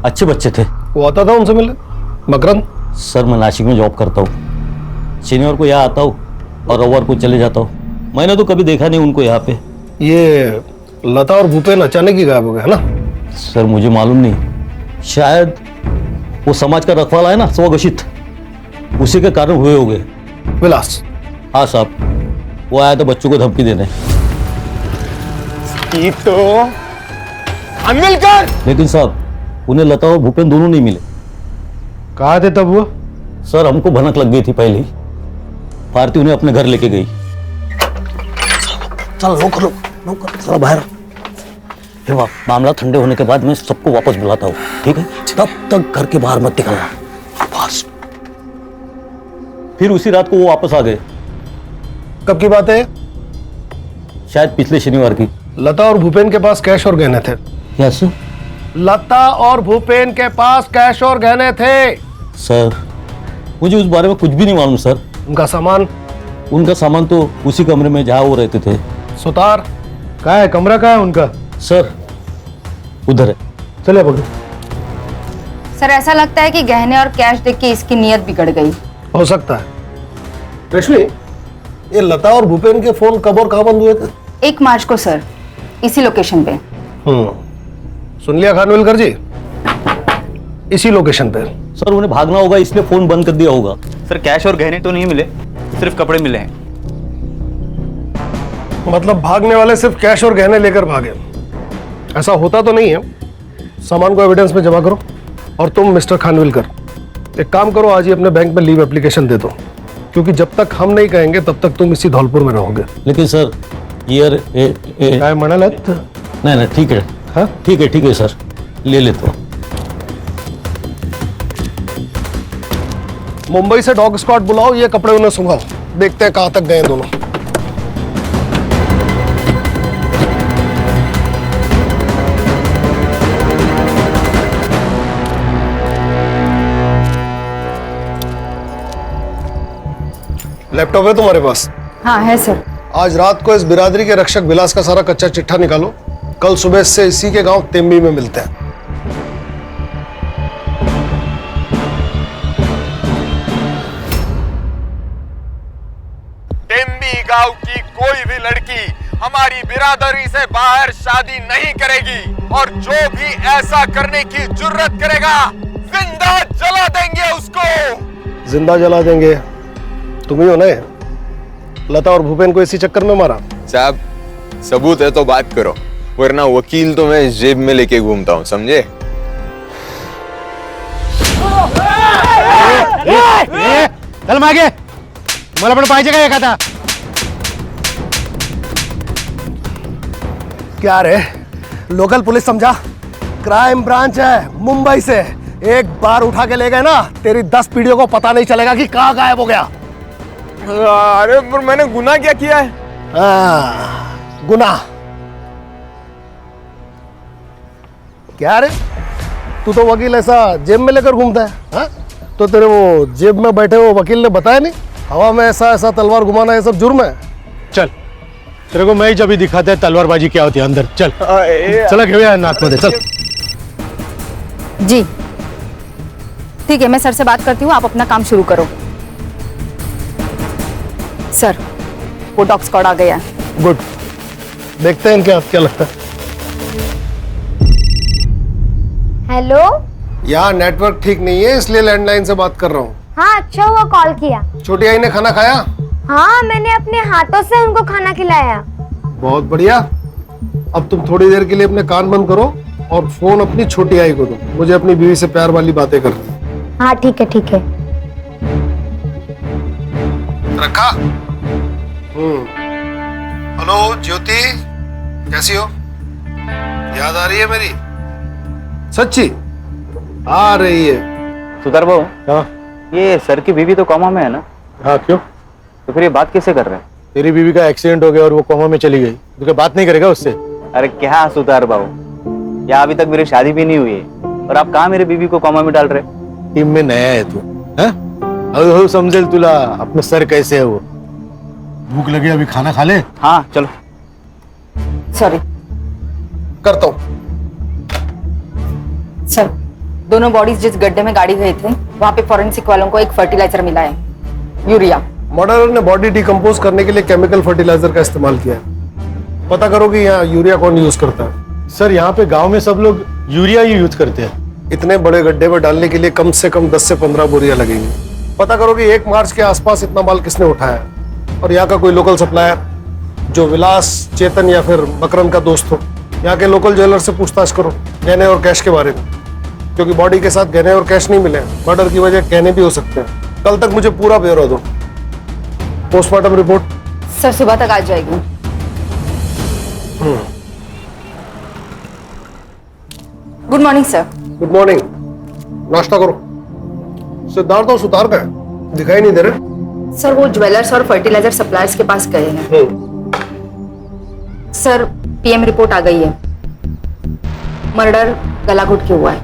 Speaker 6: अच्छे बच्चे थे।
Speaker 11: वो आता था उनसे मिलने? मकरंद?
Speaker 6: सर मैं नासिक में जॉब करता हूँ, शनिवार को यहाँ आता हूँ और रविवार को चले जाता हूँ। मैंने तो कभी देखा नहीं उनको यहाँ पे।
Speaker 11: ये लता और भूपेन अचानक ही गायब हो गए है ना?
Speaker 6: सर मुझे मालूम नहीं, शायद वो समाज का रखवाला है ना स्वघोषित, उसी के कारण हुए होंगे।
Speaker 11: विलास?
Speaker 6: हाँ साहब, वो आया था बच्चों को धमकी देने।
Speaker 1: ये तो खानविलकर।
Speaker 6: लेकिन साहब उन्हें लता और भूपेन दोनों नहीं मिले।
Speaker 2: कहाँ थे तब वो?
Speaker 6: सर हमको भनक लग गई थी पहले ही, भारती उन्हें अपने घर लेके गई।
Speaker 11: चल नौकर चलो बाहर।
Speaker 6: फिर मामला ठंडे होने के बाद मैं सबको वापस बुलाता हूँ, ठीक है? तब तक घर के बाहर मत निकलना, बस। फिर उसी रात को वो वापस आ गए।
Speaker 11: कब की बात है?
Speaker 6: शायद पिछले शनिवार की।
Speaker 11: लता और भूपेन के पास कैश और गहने थे।
Speaker 6: यस
Speaker 11: लता और भूपेन के पास कैश और गहने थे।
Speaker 6: सर मुझे उस बारे में कुछ भी नहीं मालूम सर।
Speaker 11: उनका सामान?
Speaker 6: उनका सामान तो उसी कमरे में जहाँ वो रहते थे।
Speaker 11: सुतार?
Speaker 2: कहाँ है कमरा, कहाँ है उनका?
Speaker 6: सर उधर है,
Speaker 2: चले पकड़ो।
Speaker 13: सर ऐसा लगता है कि गहने और कैश देख के इसकी नीयत बिगड़ गई।
Speaker 11: हो सकता है। रश्मि, ये लता और भूपेन के फोन कब और कहाँ बंद हुए थे?
Speaker 13: 1 मार्च को सर, इसी लोकेशन पे।
Speaker 11: सुन लिया खानविलकर जी? इसी लोकेशन पे।
Speaker 6: सर उन्हें भागना होगा इसलिए फोन बंद कर दिया होगा।
Speaker 12: सर कैश और गहने तो नहीं मिले, सिर्फ कपड़े मिले हैं।
Speaker 11: मतलब भागने वाले सिर्फ कैश और गहने लेकर भागे? ऐसा होता तो नहीं है। सामान को एविडेंस में जमा करो। और तुम मिस्टर खानविलकर एक काम करो, आज ही अपने बैंक में लीव एप्लीकेशन दे दो, क्योंकि जब तक हम नहीं कहेंगे तब तक तुम इसी धौलपुर में रहोगे।
Speaker 6: लेकिन सर ईयर
Speaker 2: काय म्हणालात?
Speaker 6: नहीं ठीक है। हाँ ठीक है सर, ले लेता हूँ।
Speaker 11: मुंबई से डॉग स्क्वाड बुलाओ, ये कपड़े उन्हें सुंघाओ, देखते हैं कहां तक गए दोनों। लैपटॉप है तुम्हारे पास?
Speaker 13: हाँ है सर।
Speaker 11: आज रात को इस बिरादरी के रक्षक विलास का सारा कच्चा चिट्ठा निकालो, कल सुबह से इसी के गांव तेम्बी में मिलते हैं।
Speaker 1: टेम्बी गांव की कोई भी लड़की हमारी बिरादरी से बाहर शादी नहीं करेगी, और जो भी ऐसा करने की जुर्रत करेगा जिंदा जला देंगे उसको।
Speaker 11: जिंदा जला देंगे? तुम ही हो ना? लता और भूपेन को इसी चक्कर में मारा?
Speaker 1: साहब सबूत है तो बात करो, वरना वकील तो मैं जेब में लेके घूमता हूँ, समझे?
Speaker 2: चल मागे, मला पण पाहिजे का एखादा?
Speaker 11: क्या रे, लोकल पुलिस समझा? क्राइम ब्रांच है मुंबई से। एक बार उठा के ले गए ना, तेरी 10 पीढ़ियों को पता नहीं चलेगा कि कहाँ गायब हो गया।
Speaker 1: अरे पर मैंने गुनाह क्या किया है?
Speaker 11: गुनाह? क्या रे, तू तो वकील ऐसा जेब में लेकर घूमता है? हाँ? तो तेरे वो जेब में बैठे वो वकील ने बताया नहीं हवा में ऐसा ऐसा तलवार घुमाना ये सब जुर्म है?
Speaker 2: चल तेरे को मैं जब भी दिखाते हैं तलवारबाजी क्या होती है अंदर। चल चला घेऊया नाथ मध्ये, चल।
Speaker 13: जी ठीक है, मैं सर से बात करती हूँ, आप अपना काम शुरू करो। सर वो डॉग स्क्वाड आ गया है।
Speaker 11: गुड, देखते हैं इनके क्या लगता है।
Speaker 14: हेलो।
Speaker 11: यहाँ नेटवर्क ठीक नहीं है इसलिए लैंडलाइन से बात कर रहा हूँ।
Speaker 14: हाँ अच्छा हुआ कॉल किया।
Speaker 11: छोटी आई ने खाना खाया?
Speaker 14: हाँ मैंने अपने हाथों से उनको खाना खिलाया।
Speaker 11: बहुत बढ़िया। अब तुम थोड़ी देर के लिए अपने कान बंद करो और फोन अपनी छोटी आई को दो, मुझे अपनी बीवी से प्यार वाली बातें करनी।
Speaker 14: हाँ ठीक है ठीक है।
Speaker 11: रखा? हेलो ज्योति, कैसी हो? याद आ रही है मेरी? सच्ची? आ रही है।
Speaker 12: सुधार बाबू,
Speaker 11: हाँ
Speaker 12: ये सर की बीवी तो कोमा में है ना?
Speaker 11: हाँ, क्यों?
Speaker 12: तो फिर ये बात कैसे कर रहे हैं?
Speaker 11: तेरी बीवी का एक्सीडेंट हो गया और वो कोमा में चली गई, तो क्या बात नहीं करेगा उससे?
Speaker 12: अरे क्या सुधार बाबू, या अभी तक मेरी शादी भी नहीं हुई है और आप कहाँ मेरी बीवी को कोमा में डाल रहे?
Speaker 11: टीम में नया है तू, हैं? हळू समझेल तुला अपना सर कैसे है वो। भूख लगी, अभी खाना खा ले।
Speaker 12: हाँ चलो।
Speaker 13: सॉरी
Speaker 11: करता हूँ।
Speaker 13: सर, दोनों बॉडीज जिस गड्ढे में गाड़ी गए थे वहाँ पे फॉरेंसिक वालों को एक फर्टिलाइजर मिला है, यूरिया।
Speaker 11: मर्डरर ने बॉडी डिकम्पोज करने के लिए केमिकल फर्टिलाइजर का इस्तेमाल किया है। पता करो कि यहाँ यूरिया कौन यूज करता है। सर, यहाँ पे गांव में सब लोग यूरिया ही यूज करते हैं। इतने बड़े गड्ढे में डालने के लिए कम से कम 10 से 15 बोरियां लगेंगी। पता करो कि 1 मार्च के आसपास इतना माल किसने उठाया, और यहाँ का कोई लोकल सप्लायर जो विलास, चेतन या फिर मकरंद का दोस्त हो। यहाँ के लोकल ज्वेलर से पूछताछ करो गहने और कैश के बारे में, क्योंकि बॉडी के साथ गहने और कैश नहीं मिले। मर्डर की वजह गहने भी हो सकते हैं। कल तक मुझे पूरा ब्यौरा दो। पोस्टमार्टम रिपोर्ट
Speaker 13: सर सुबह तक आ जाएगी। Good morning sir.
Speaker 11: Good morning. नाश्ता करो। सिद्धार्थ और सुतार का है, दिखाई नहीं दे रहे।
Speaker 13: सर वो ज्वेलर्स और फर्टिलाइजर सप्लायर्स के पास गए हैं। सर पीएम रिपोर्ट आ गई है। मर्डर गला घुट के हुआ है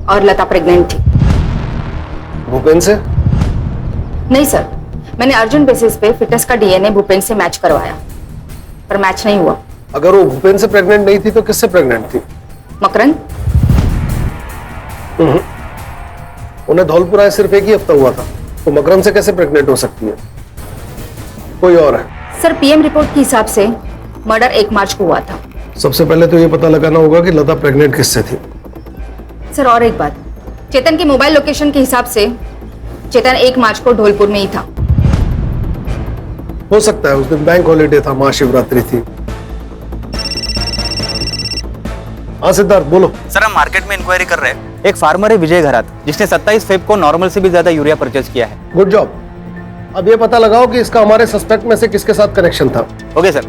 Speaker 13: और लता प्रेग्नेंट थी।
Speaker 11: भूपेन से?
Speaker 13: नहीं सर, मैंने अर्जेंट बेसिस पे फिटनेस का डीएनए भूपेन से मैच करवाया, पर मैच नहीं हुआ।
Speaker 11: अगर वो भूपेन से प्रेग्नेंट नहीं थी तो किससे प्रेग्नेंट थी?
Speaker 13: मकरंद।
Speaker 11: उन्हें धौलपुर आए सिर्फ 1 ही हफ्ता हुआ था, तो मकरंद से कैसे प्रेग्नेंट हो सकती है? कोई और है?
Speaker 13: सर पीएम रिपोर्ट के हिसाब से मर्डर 1 मार्च को हुआ था।
Speaker 11: सबसे पहले तो ये पता लगाना होगा कि लता प्रेग्नेंट किससे थी।
Speaker 13: सर और एक बात, चेतन के मोबाइल लोकेशन के हिसाब से चेतन 1 मार्च को ढोलपुर में ही था।
Speaker 11: हो सकता है उस दिन बैंक हॉलीडे था, महाशिवरात्रि थी। हाँ सिद्धार्थ बोलो।
Speaker 12: सर हम मार्केट में इंक्वायरी कर रहे हैं। एक फार्मर है विजय घरात, जिसने 27 फेब को नॉर्मल से भी ज्यादा यूरिया परचेज किया है।
Speaker 11: Good job. अब ये पता लगाओ कि इसका हमारे सस्पेक्ट में से किसके साथ कनेक्शन था।
Speaker 12: Okay sir.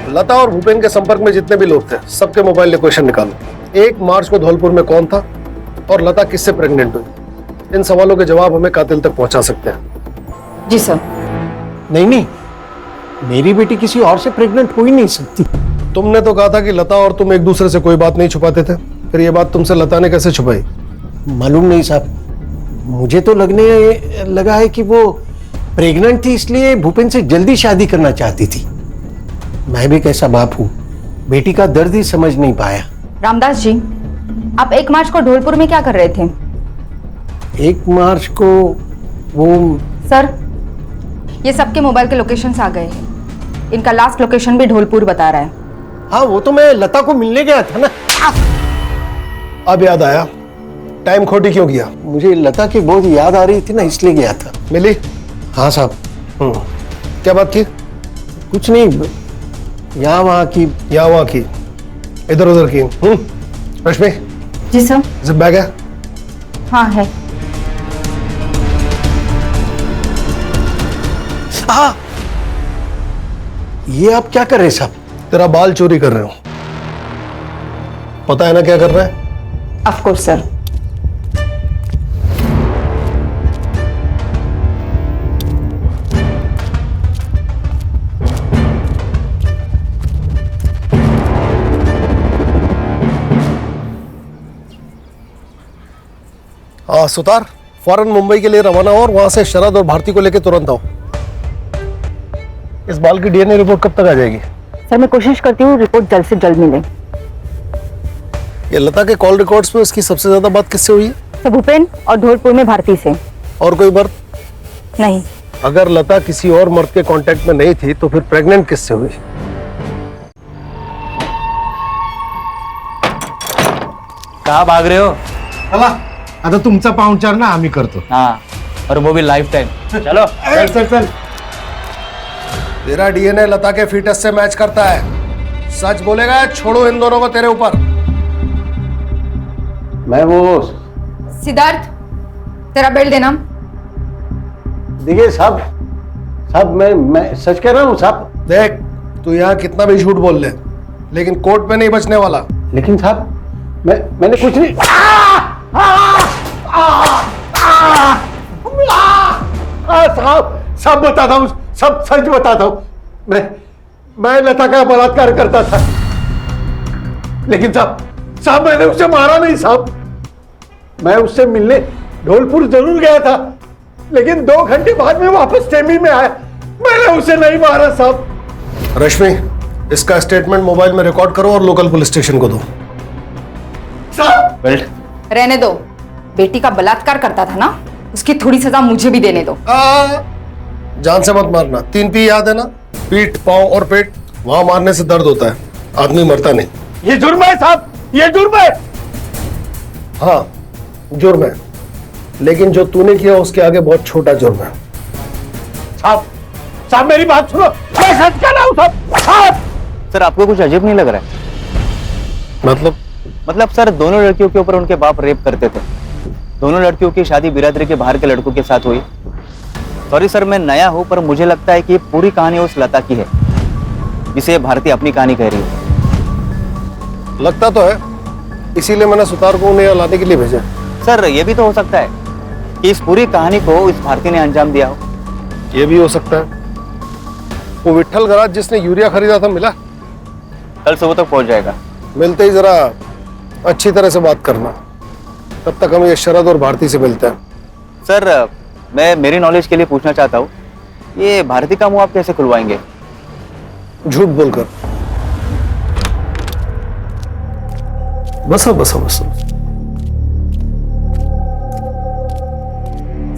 Speaker 11: लता और भूपेन के संपर्क में जितने भी लोग थे, सबके मोबाइल लोकेशन निकालो। 1 मार्च को धौलपुर में कौन था और लता किससे प्रेग्नेंट हुई? इन सवालों के जवाब हमें कातिल तक पहुंचा सकते हैं।
Speaker 13: जी सर।
Speaker 2: नहीं, मेरी बेटी किसी और से प्रेग्नेंट हो ही नहीं सकती।
Speaker 11: तुमने तो कहा था कि लता और तुम एक दूसरे से कोई बात नहीं छुपाते थे, फिर ये बात तुमसे लता ने कैसे छुपाई?
Speaker 2: मालूम नहीं साहब, मुझे तो लगने लगा है कि वो प्रेग्नेंट थी, इसलिए भूपेन से जल्दी शादी करना चाहती थी। मैं भी कैसा बाप हूँ, बेटी का दर्द ही समझ नहीं पाया।
Speaker 13: रामदास जी, आप 1 मार्च को ढोलपुर में क्या कर रहे थे?
Speaker 2: 1 मार्च को वो
Speaker 13: सर, ये सबके मोबाइल के लोकेशंस आ गए हैं। इनका लास्ट लोकेशन भी ढोलपुर बता रहा है।
Speaker 2: हाँ, वो तो मैं लता को मिलने गया था ना।
Speaker 11: अब याद आया, टाइम खोटी क्यों किया?
Speaker 2: मुझे लता की बहुत याद आ रही थी ना, इसलिए गया था।
Speaker 11: मिली?
Speaker 2: हाँ साहब।
Speaker 11: क्या बात की?
Speaker 2: कुछ नहीं, यहाँ वहाँ की।
Speaker 11: यहाँ वहाँ की, इधर उधर की। रश्मि।
Speaker 13: जी सर।
Speaker 11: जिप बैग है?
Speaker 13: हाँ है।
Speaker 2: हाँ, ये आप क्या कर रहे हैं साहब?
Speaker 11: तेरा बाल चोरी कर रहे हो। पता है ना क्या कर रहा है?
Speaker 13: Of course sir.
Speaker 11: हाँ सुतार, फौरन मुंबई के लिए रवाना हो और वहां से शरद और भारती को लेकर तुरंत आओ। इस बाल की डीएनए रिपोर्ट कब तक आ जाएगी?
Speaker 13: सर मैं कोशिश करती हूँ रिपोर्ट जल्द से जल्द मिले।
Speaker 11: ये लता के कॉल रिकॉर्ड्स में उसकी सबसे ज्यादा बात किससे हुई है?
Speaker 13: सर भूपेन और ढोलपुर में भारती से।
Speaker 11: और कोई मर्द?
Speaker 13: नहीं।
Speaker 11: अगर लता किसी और मर्द के कांटेक्ट में नहीं थी तो फिर प्रेग्नेंट किससे हुई?
Speaker 12: कहाँ भाग रहे हो?
Speaker 11: चला, आता तुमचा पाहुणचार ना आम्ही करतो।
Speaker 12: हाँ, और वो भी लाइफ टाइम। चलो
Speaker 11: चल चल चल। तेरा डीएनए लता के फीटस से मैच करता है। सच बोलेगा, छोड़ो इन दोनों को तेरे ऊपर।
Speaker 2: मैं वो
Speaker 13: सिद्धार्थ, तेरा बेल्ट देना।
Speaker 2: देखिए साहब, मैं सच कह रहा हूँ साहब।
Speaker 11: देख, तू यहाँ कितना भी झूठ बोल ले, लेकिन कोर्ट में नहीं बचने वाला।
Speaker 2: लेकिन साहब, मैंने कुछ नहीं। साहब बताता हूँ, सब सच बताता हूँ। मैं लता का बलात्कार करता था, लेकिन साहब मैंने उसे मारा नहीं साहब। मैं उससे मिलने ढोलपुर जरूर गया था, लेकिन 2 घंटे बाद में वापस टेमी में आया। मैंने उसे नहीं मारा साहब।
Speaker 11: रश्मि, इसका स्टेटमेंट मोबाइल में रिकॉर्ड करो और लोकल पुलिस स्टेशन को दो।
Speaker 12: बेल्ट।
Speaker 13: रहने दो, बेटी का बलात्कार करता था ना, उसकी थोड़ी सजा मुझे भी देने दो।
Speaker 11: जान से मत मारना। 3 पी याद है ना? पीठ, पांव और पेट, वहां मारने से दर्द होता है, आदमी मरता नहीं।
Speaker 2: ये जुर्म है साहब, ये जुर्म है।
Speaker 11: हाँ जुर्म है, लेकिन जो तूने किया उसके आगे बहुत छोटा जुर्म है।
Speaker 2: साहब मेरी बात सुनो, मैं सच कह रहा हूं साहब।
Speaker 12: सर आपको कुछ अजीब नहीं लग रहा है? मतलब सर, दोनों लड़कियों के ऊपर उनके बाप रेप करते थे। दोनों लड़कियों की शादी बिरादरी के बाहर के लड़कों के साथ हुई। सॉरी सर, मैं नया हूं, पर मुझे लगता है कि ये पूरी कहानी उस लता की है जिसे भारती अपनी कहानी कह रही है।
Speaker 11: लगता तो है, इसीलिए मैंने सुतार को उन्हें लाने के लिए भेजा।
Speaker 12: सर ये भी तो हो सकता है कि इस पूरी कहानी को इस भारती ने अंजाम दिया हो।
Speaker 11: ये भी हो सकता है। वो विट्ठल गराज जिसने यूरिया खरीदा था मिला?
Speaker 12: कल सुबह तक पहुंच जाएगा।
Speaker 11: मिलते ही जरा अच्छी तरह से बात करना, तब तक हम ये शरद और भारती से मिलते हैं।
Speaker 12: सर मैं मेरी नॉलेज के लिए पूछना चाहता हूँ, ये भारती का मुंह आप कैसे खुलवाएंगे?
Speaker 11: झूठ बोलकर। बसो बसो बसो।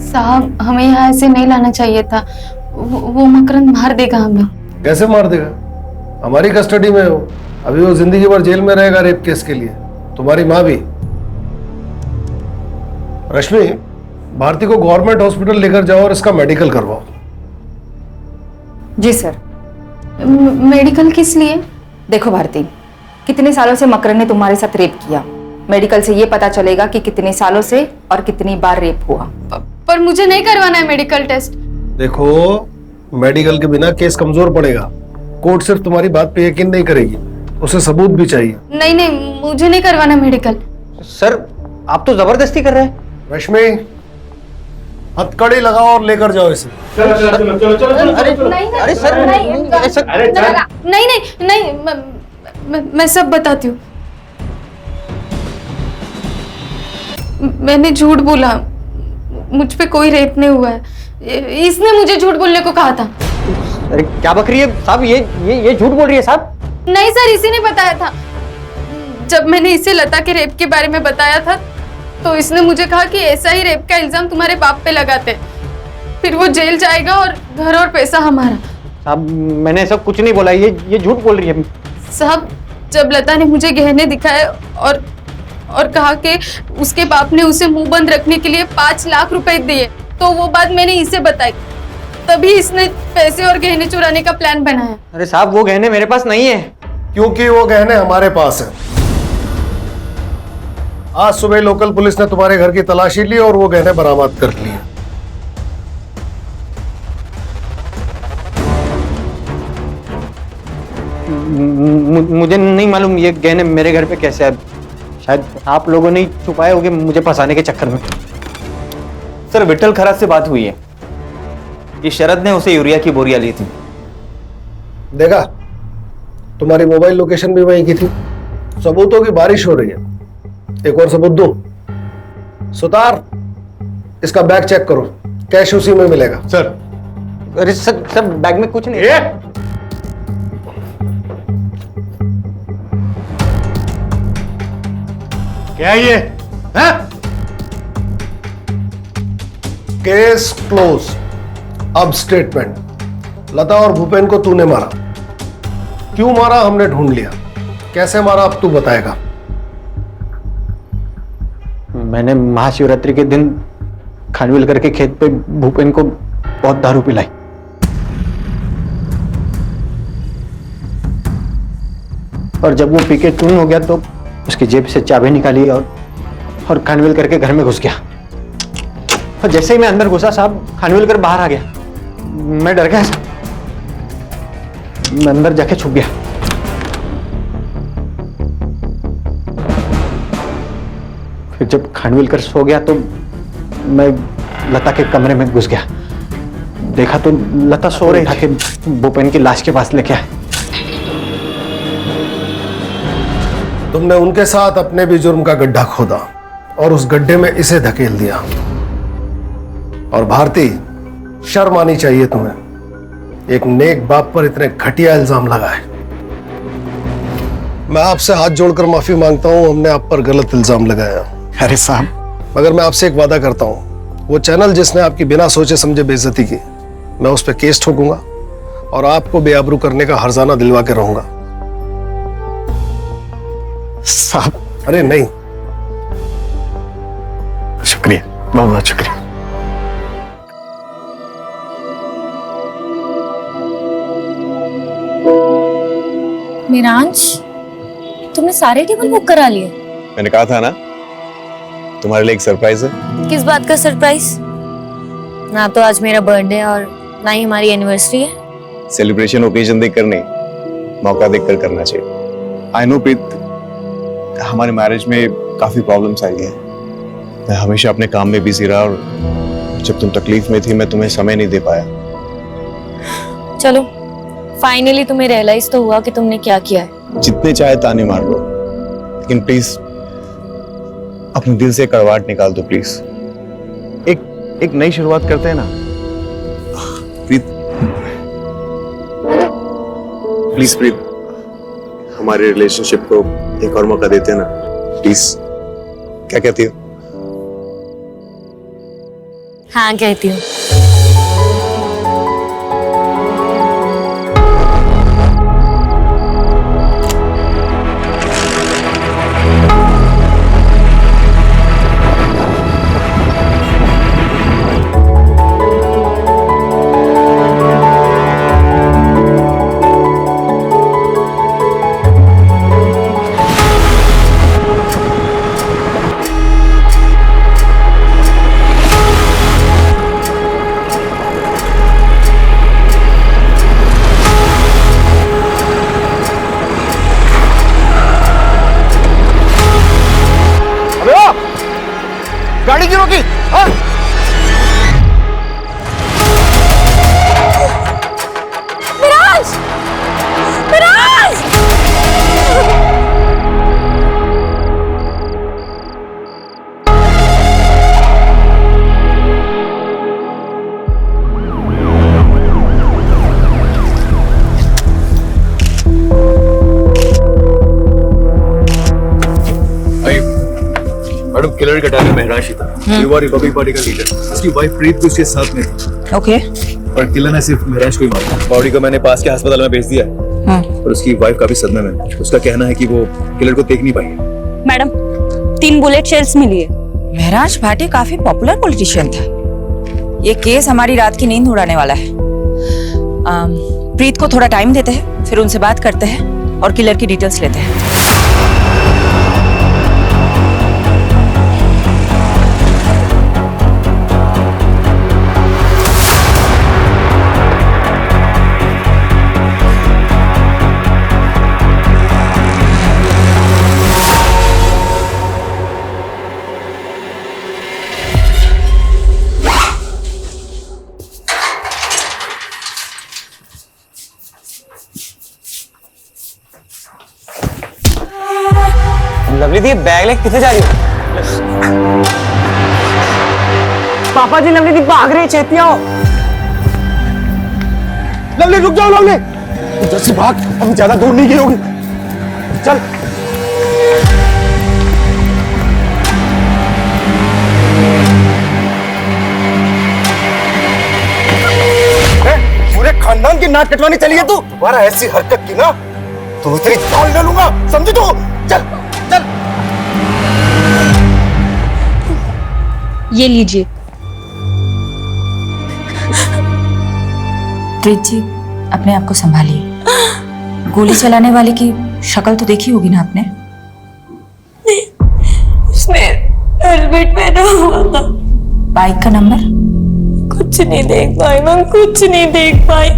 Speaker 15: साहब हमें यहाँ ऐसे नहीं लाना चाहिए था, वो मकरंद मार देगा हमें।
Speaker 11: कैसे मार देगा? हमारी कस्टडी में हो, अभी वो जिंदगी भर जेल में रहेगा रेप केस के लिए, तुम्हारी माँ भी। रश्मि, भारती को गवर्नमेंट हॉस्पिटल लेकर जाओ और इसका मेडिकल करवाओ।
Speaker 13: जी सर।
Speaker 15: मेडिकल किस लिए?
Speaker 13: देखो भारती, कितने सालों से मकरंद ने तुम्हारे साथ रेप किया, मेडिकल से ये पता चलेगा कि कितने सालों से और कितनी बार रेप हुआ।
Speaker 15: पर मुझे नहीं करवाना है मेडिकल टेस्ट।
Speaker 11: देखो, मेडिकल के बिना केस कमजोर पड़ेगा। कोर्ट सिर्फ तुम्हारी बात पे यकीन नहीं करेगी, उसे सबूत भी चाहिए।
Speaker 15: नहीं, मुझे नहीं करवाना मेडिकल।
Speaker 9: सर आप तो जबरदस्ती कर रहे हैं।
Speaker 11: रश्मि, हथकड़ी लगाओ और लेकर जाओ इसे।
Speaker 15: नहीं, मैं सब बताती हूँ। मैंने झूठ बोला, मुझ पे कोई रेप नहीं हुआ है। इसने मुझे झूठ बोलने को कहा था।
Speaker 9: अरे क्या बक रही है साहब, ये झूठ बोल रही है साहब।
Speaker 15: नहीं सर, इसी ने बताया था। जब मैंने इसे लता के रेप के बारे में बताया था तो इसने मुझे कहा कि ऐसा ही रेप का इल्जाम तुम्हारे बाप पे लगाते, फिर वो जेल जाएगा और घर और पैसा हमारा।
Speaker 9: साहब मैंने ऐसा कुछ नहीं बोला, ये झूठ बोल रही है।
Speaker 15: साहब जब लता ने मुझे गहने दिखाए और कहा कि उसके बाप ने उसे मुंह बंद रखने के लिए 5 लाख रुपए दिए, तो वो बात मैंने इसे बताई, तभी इसने पैसे और गहने चुराने का प्लान बनाया।
Speaker 9: अरे साहब वो गहने मेरे पास नहीं है।
Speaker 11: क्योंकि वो गहने हमारे पास है। आज सुबह लोकल पुलिस ने तुम्हारे घर की तलाशी ली और वो गहने बरामद कर लिए।
Speaker 9: मुझे नहीं मालूम ये गहने मेरे घर पे कैसे आए। शायद आप लोगों ने छुपाए होंगे मुझे फंसाने के चक्कर में।
Speaker 12: सर विट्ठल खराज से बात हुई है कि शरद ने उसे यूरिया की बोरियां ली थी।
Speaker 11: देखा, तुम्हारी मोबाइल लोकेशन भी वहीं की थी। सबूतों की बारिश हो रही है। एक और सबूत दो। सुतार, इसका बैग चेक करो, कैश उसी में मिलेगा।
Speaker 2: सर।
Speaker 9: अरे सर बैग में कुछ नहीं है।
Speaker 2: क्या ये है?
Speaker 11: Case close. अब स्टेटमेंट। लता और भूपेन को तूने मारा। क्यों मारा हमने ढूंढ लिया, कैसे मारा अब तू बताएगा।
Speaker 9: मैंने महाशिवरात्रि के दिन खानविलकर के खेत पे भूपेन को बहुत दारू पिलाई। और जब वो पी के टून हो गया तो उसकी जेब से चाबी निकाली और खानविलकर के घर में घुस गया। और जैसे ही मैं अंदर घुसा साहब, खानविलकर बाहर आ गया। मैं डर गया साहब, मैं अंदर जाके छुप गया। फिर जब खानविलकर सो गया तो मैं लता के कमरे में घुस गया, देखा तो लता सो रही थी, भूपेन की लाश के पास लेके आए।
Speaker 11: तुमने उनके साथ अपने भी जुर्म का गड्ढा खोदा और उस गड्ढे में इसे धकेल दिया। और भारती, शर्म आनी चाहिए तुम्हें, एक नेक बाप पर इतने घटिया इल्जाम लगाए। मैं आपसे हाथ जोड़कर माफी मांगता हूं, हमने आप पर गलत इल्जाम लगाया।
Speaker 4: अरे साहब,
Speaker 11: मगर मैं आपसे एक वादा करता हूं, वो चैनल जिसने आपकी बिना सोचे समझे बेइज्जती की, मैं उस पर केस ठोकूंगा और आपको बेआबरू करने का हर्जाना दिलवा के रहूंगा।
Speaker 4: साहब,
Speaker 11: अरे नहीं,
Speaker 4: शुक्रिया, बहुत बहुत शुक्रिया।
Speaker 16: मिरांश, तुमने सारे टेबल बुक करा लिए?
Speaker 1: मैंने कहा था ना तुम्हारे लिए एक सरप्राइज है।
Speaker 16: किस बात का सरप्राइज? ना तो आज मेरा बर्थडे और ना ही हमारी एनिवर्सरी है।
Speaker 1: सेलिब्रेशन ओकेजन देखकर नहीं, मौका देखकर करना चाहिए। आई नो प्रीत, हमारे मैरिज में काफी प्रॉब्लम्स आई है। मैं हमेशा अपने काम में बिजी रहा और जब तुम तकलीफ में थी मैं तुम्हें समय नहीं दे पाया।
Speaker 16: चलो, फाइनली तुम्हें रियलाइज तो हुआ कि तुमने क्या किया है।
Speaker 1: जितने चाहे ताने मार लो, लेकिन प्लीज अपने दिल से कड़वाहट निकाल दो प्लीज। एक नई शुरुआत करते हैं ना प्रीत। प्लीज प्रीत, हमारे रिलेशनशिप को एक और मौका देते हैं ना प्लीज। क्या कहती हो?
Speaker 16: हाँ, कहती हूँ।
Speaker 1: गाड़ी क्यों रोकी? हाँ?
Speaker 16: मिराज! मिराज!
Speaker 17: मैडम, किलर का टाइम महराज ही था। युवा रिपब्लिक पार्टी का लीडर, उसकी वाइफ प्रीत भी उसके साथ में थी।
Speaker 13: ओके।
Speaker 17: और किलर ने सिर्फ महराज को ही मारा। बॉडी को मैंने पास के अस्पताल में भेज दिया है। और उसकी वाइफ काफी सदमे में। उसका कहना है कि वो किलर को देख नहीं पाई।
Speaker 13: मैडम, 3 बुलेट शेल्स मिली है। महराज भाटी काफी पॉपुलर पॉलिटिशियन था। ये केस हमारी रात की नींद उड़ाने वाला है। प्रीत को थोड़ा टाइम देते हैं, फिर उनसे बात करते हैं और किलर की डिटेल्स लेते हैं।
Speaker 12: लवली दी, बैग लेके किथे जा रही हो?
Speaker 9: पापा जी, लवली दी भाग रही, छेती आओ।
Speaker 11: लवली रुक जाओ, लवली जैसे भाग, हम ज्यादा दूर नहीं गई होगी। चल। पूरे खानदान की नाक कटवानी चली है तू। तुम्हारा ऐसी हरकत की ना तो तेरी जान ले लूंगा, समझी तू? चल चल।
Speaker 16: ये लीजिए।
Speaker 13: प्रीत जी, अपने आप को संभालिए। गोली चलाने वाले की शक्ल तो देखी होगी ना आपने?
Speaker 16: उसने हेलमेट पहना हुआ था।
Speaker 13: बाइक का नंबर?
Speaker 16: कुछ नहीं देख पाई मैं, कुछ नहीं देख पाई।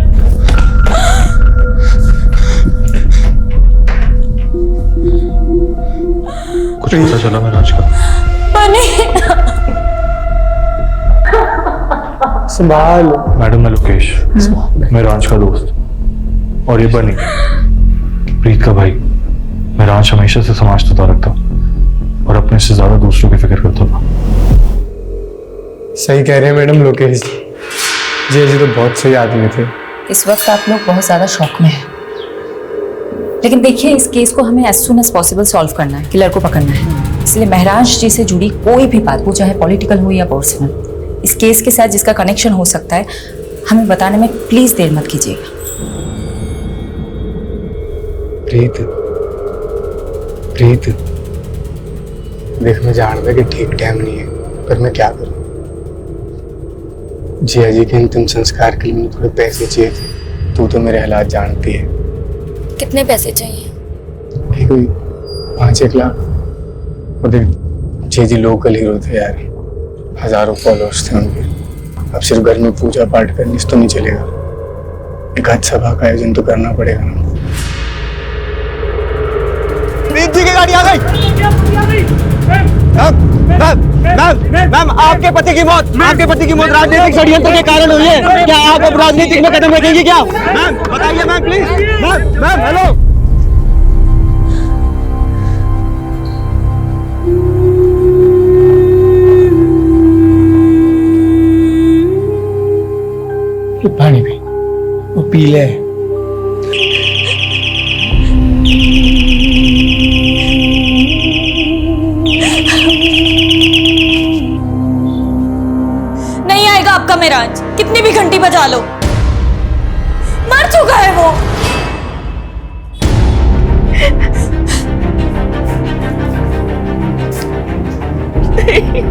Speaker 17: कुछ पता चला महराज का?
Speaker 13: बनी।
Speaker 4: संभाल।
Speaker 7: मैडम मैं लोकेश, मैं रांच का दोस्त, और ये बनी प्रीत का भाई। मैं रांच हमेशा से समझता रखता और अपने से ज्यादा दूसरों की फिक्र करता था।
Speaker 4: सही कह रहे हैं मैडम लोकेश जी जी तो बहुत सही आदमी थे।
Speaker 13: इस वक्त आप लोग बहुत ज्यादा शॉक में हैं, लेकिन देखिए इस केस को हमें as soon as possible solve करना है, किलर को पकड़ना है। इसलिए महराज जी से जुड़ी कोई भी बात, वो चाहे पॉलिटिकल हो या पर्सनल, इस केस के साथ जिसका कनेक्शन हो सकता है, हमें बताने में प्लीज देर मत कीजिएगा।
Speaker 4: प्रीत प्रीत देख, मैं जानता कि ठीक टाइम नहीं है, पर मैं क्या करूं। जिया जी के अंतिम संस्कार के लिए मुझे थोड़े पैसे चाहिए थे। तू तो मेरे हालात जानती है।
Speaker 16: कितने पैसे चाहिए?
Speaker 4: कोई 5-1 लाख। और देख, जी जी लोकल हीरो थे यार, हजारों फॉलोअर्स थे उनके। अब सिर्फ घर में पूजा पाठ करने से तो नहीं चलेगा, एक आज सभा का आयोजन तो करना पड़ेगा ना।
Speaker 1: प्रीत जी की गाड़ी आ गई। मैम, आपके पति की मौत राजनीतिक षड्यंत्र के कारण हुई है। क्या आप अब राजनीतिक में कदम रखेंगी क्या? मैम बताइए मैम, प्लीज। Ma'am hello.
Speaker 4: पानी पी, वो पी ले।
Speaker 13: नहीं आएगा आपका महराज, कितनी भी घंटी बजा लो, मर चुका है वो। नहीं।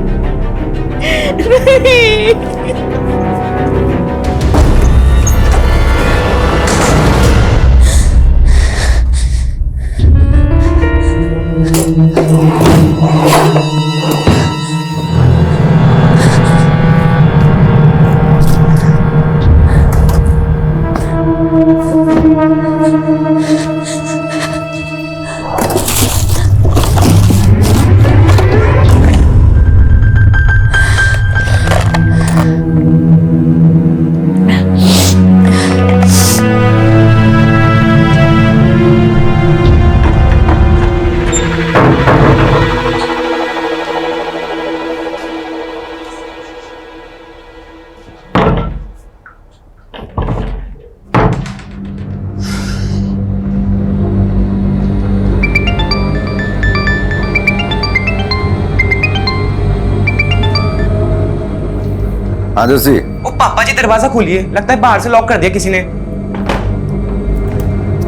Speaker 17: हाँ जोशी।
Speaker 18: ओ पापा जी दरवाजा खोलिए, लगता है बाहर से लॉक कर दिया किसी ने।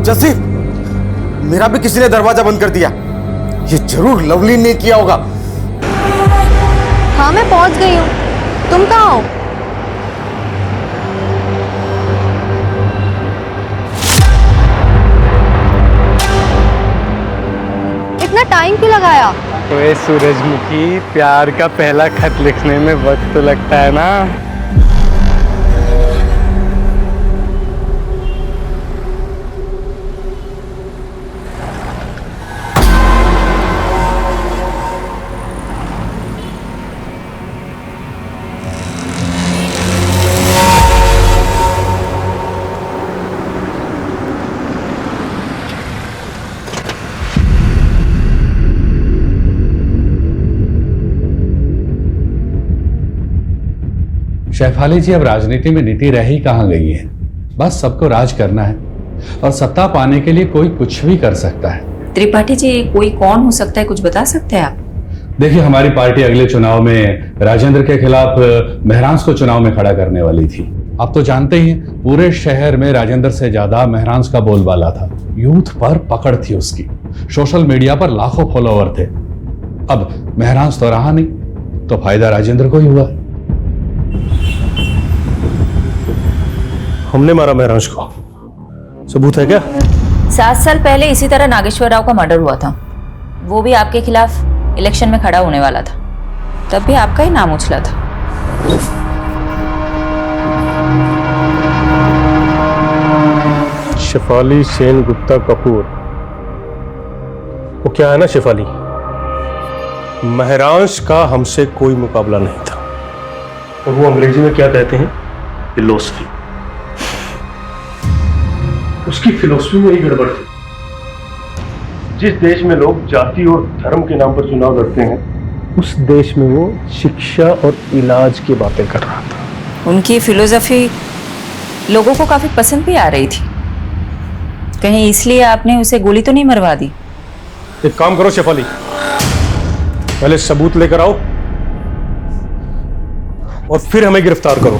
Speaker 19: जसी, मेरा भी किसी ने दरवाजा बंद कर दिया। ये जरूर लवली ने किया होगा।
Speaker 14: हाँ मैं पहुंच गई हूँ, तुम कहाँ हो? इतना टाइम क्यों लगाया?
Speaker 4: ओए सूरजमुखी, प्यार का पहला खत लिखने में वक्त तो लगता है ना।
Speaker 20: शेफाली जी, अब राजनीति में नीति रह ही कहाँ गई है। बस सबको राज करना है और सत्ता पाने के लिए कोई कुछ भी कर सकता है।
Speaker 13: त्रिपाठी जी, कोई कौन हो सकता है, कुछ बता सकते हैं आप?
Speaker 20: देखिए, हमारी पार्टी अगले चुनाव में राजेंद्र के खिलाफ महरांस को चुनाव में खड़ा करने वाली थी। आप तो जानते ही हैं, पूरे शहर में राजेंद्र से ज्यादा महरांस का बोलबाला था। यूथ पर पकड़ थी उसकी, सोशल मीडिया पर लाखों फॉलोवर थे। अब महरांस तो रहा नहीं, तो फायदा राजेंद्र को ही हुआ।
Speaker 11: हमने मारा महराज को, सबूत है क्या?
Speaker 13: 7 साल पहले इसी तरह नागेश्वर राव का मर्डर हुआ था। वो भी आपके खिलाफ इलेक्शन में खड़ा होने वाला था, तब भी आपका ही नाम उछला था।
Speaker 11: शेफाली सेन गुप्ता कपूर, वो क्या है ना शेफाली, महरांश का हमसे कोई मुकाबला नहीं था। और वो अंग्रेजी में क्या कहते हैं? फिलोसफी। उसकी फिलोसफी में ही गड़बड़ थी। जिस देश में लोग जाति और धर्म के नाम पर चुनाव लड़ते हैं, उस देश में वो शिक्षा और इलाज की बातें कर रहा था।
Speaker 13: उनकी फिलोसफी लोगों को काफी पसंद भी आ रही थी। कहीं इसलिए आपने उसे गोली तो नहीं मरवा दी?
Speaker 11: एक काम करो शेफाली, पहले सबूत लेकर आओ और फिर हमें गिरफ्तार करो।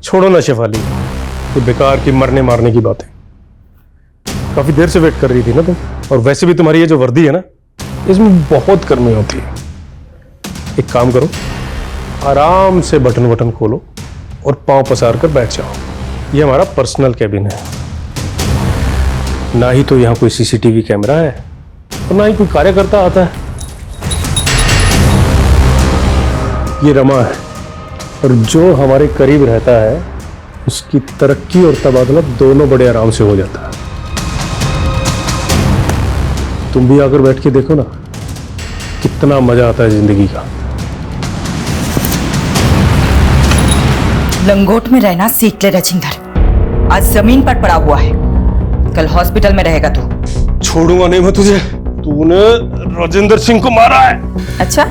Speaker 11: छोड़ो ना शेफाली, ये बेकार की मरने मारने की बातें। काफी देर से वेट कर रही थी ना तुम, और वैसे भी तुम्हारी ये जो वर्दी है ना, इसमें बहुत गर्मी होती है। एक काम करो, आराम से बटन वटन खोलो और पांव पसार कर बैठ जाओ। ये हमारा पर्सनल कैबिन है। ना ही तो यहां कोई सीसीटीवी कैमरा है और ना ही कोई कार्यकर्ता आता है। ये रमा है, और जो हमारे करीब रहता है उसकी तरक्की और तबादला दोनों बड़े आराम से हो जाता है। तुम भी आकर बैठ के देखो ना, कितना मजा आता है जिंदगी का।
Speaker 13: लंगोट में रहना सीख ले राजेंद्र, आज जमीन पर पड़ा हुआ है, कल हॉस्पिटल में रहेगा तू।
Speaker 11: छोड़ूंगा नहीं मैं तुझे। तूने राजेंद्र सिंह को मारा है।
Speaker 13: अच्छा,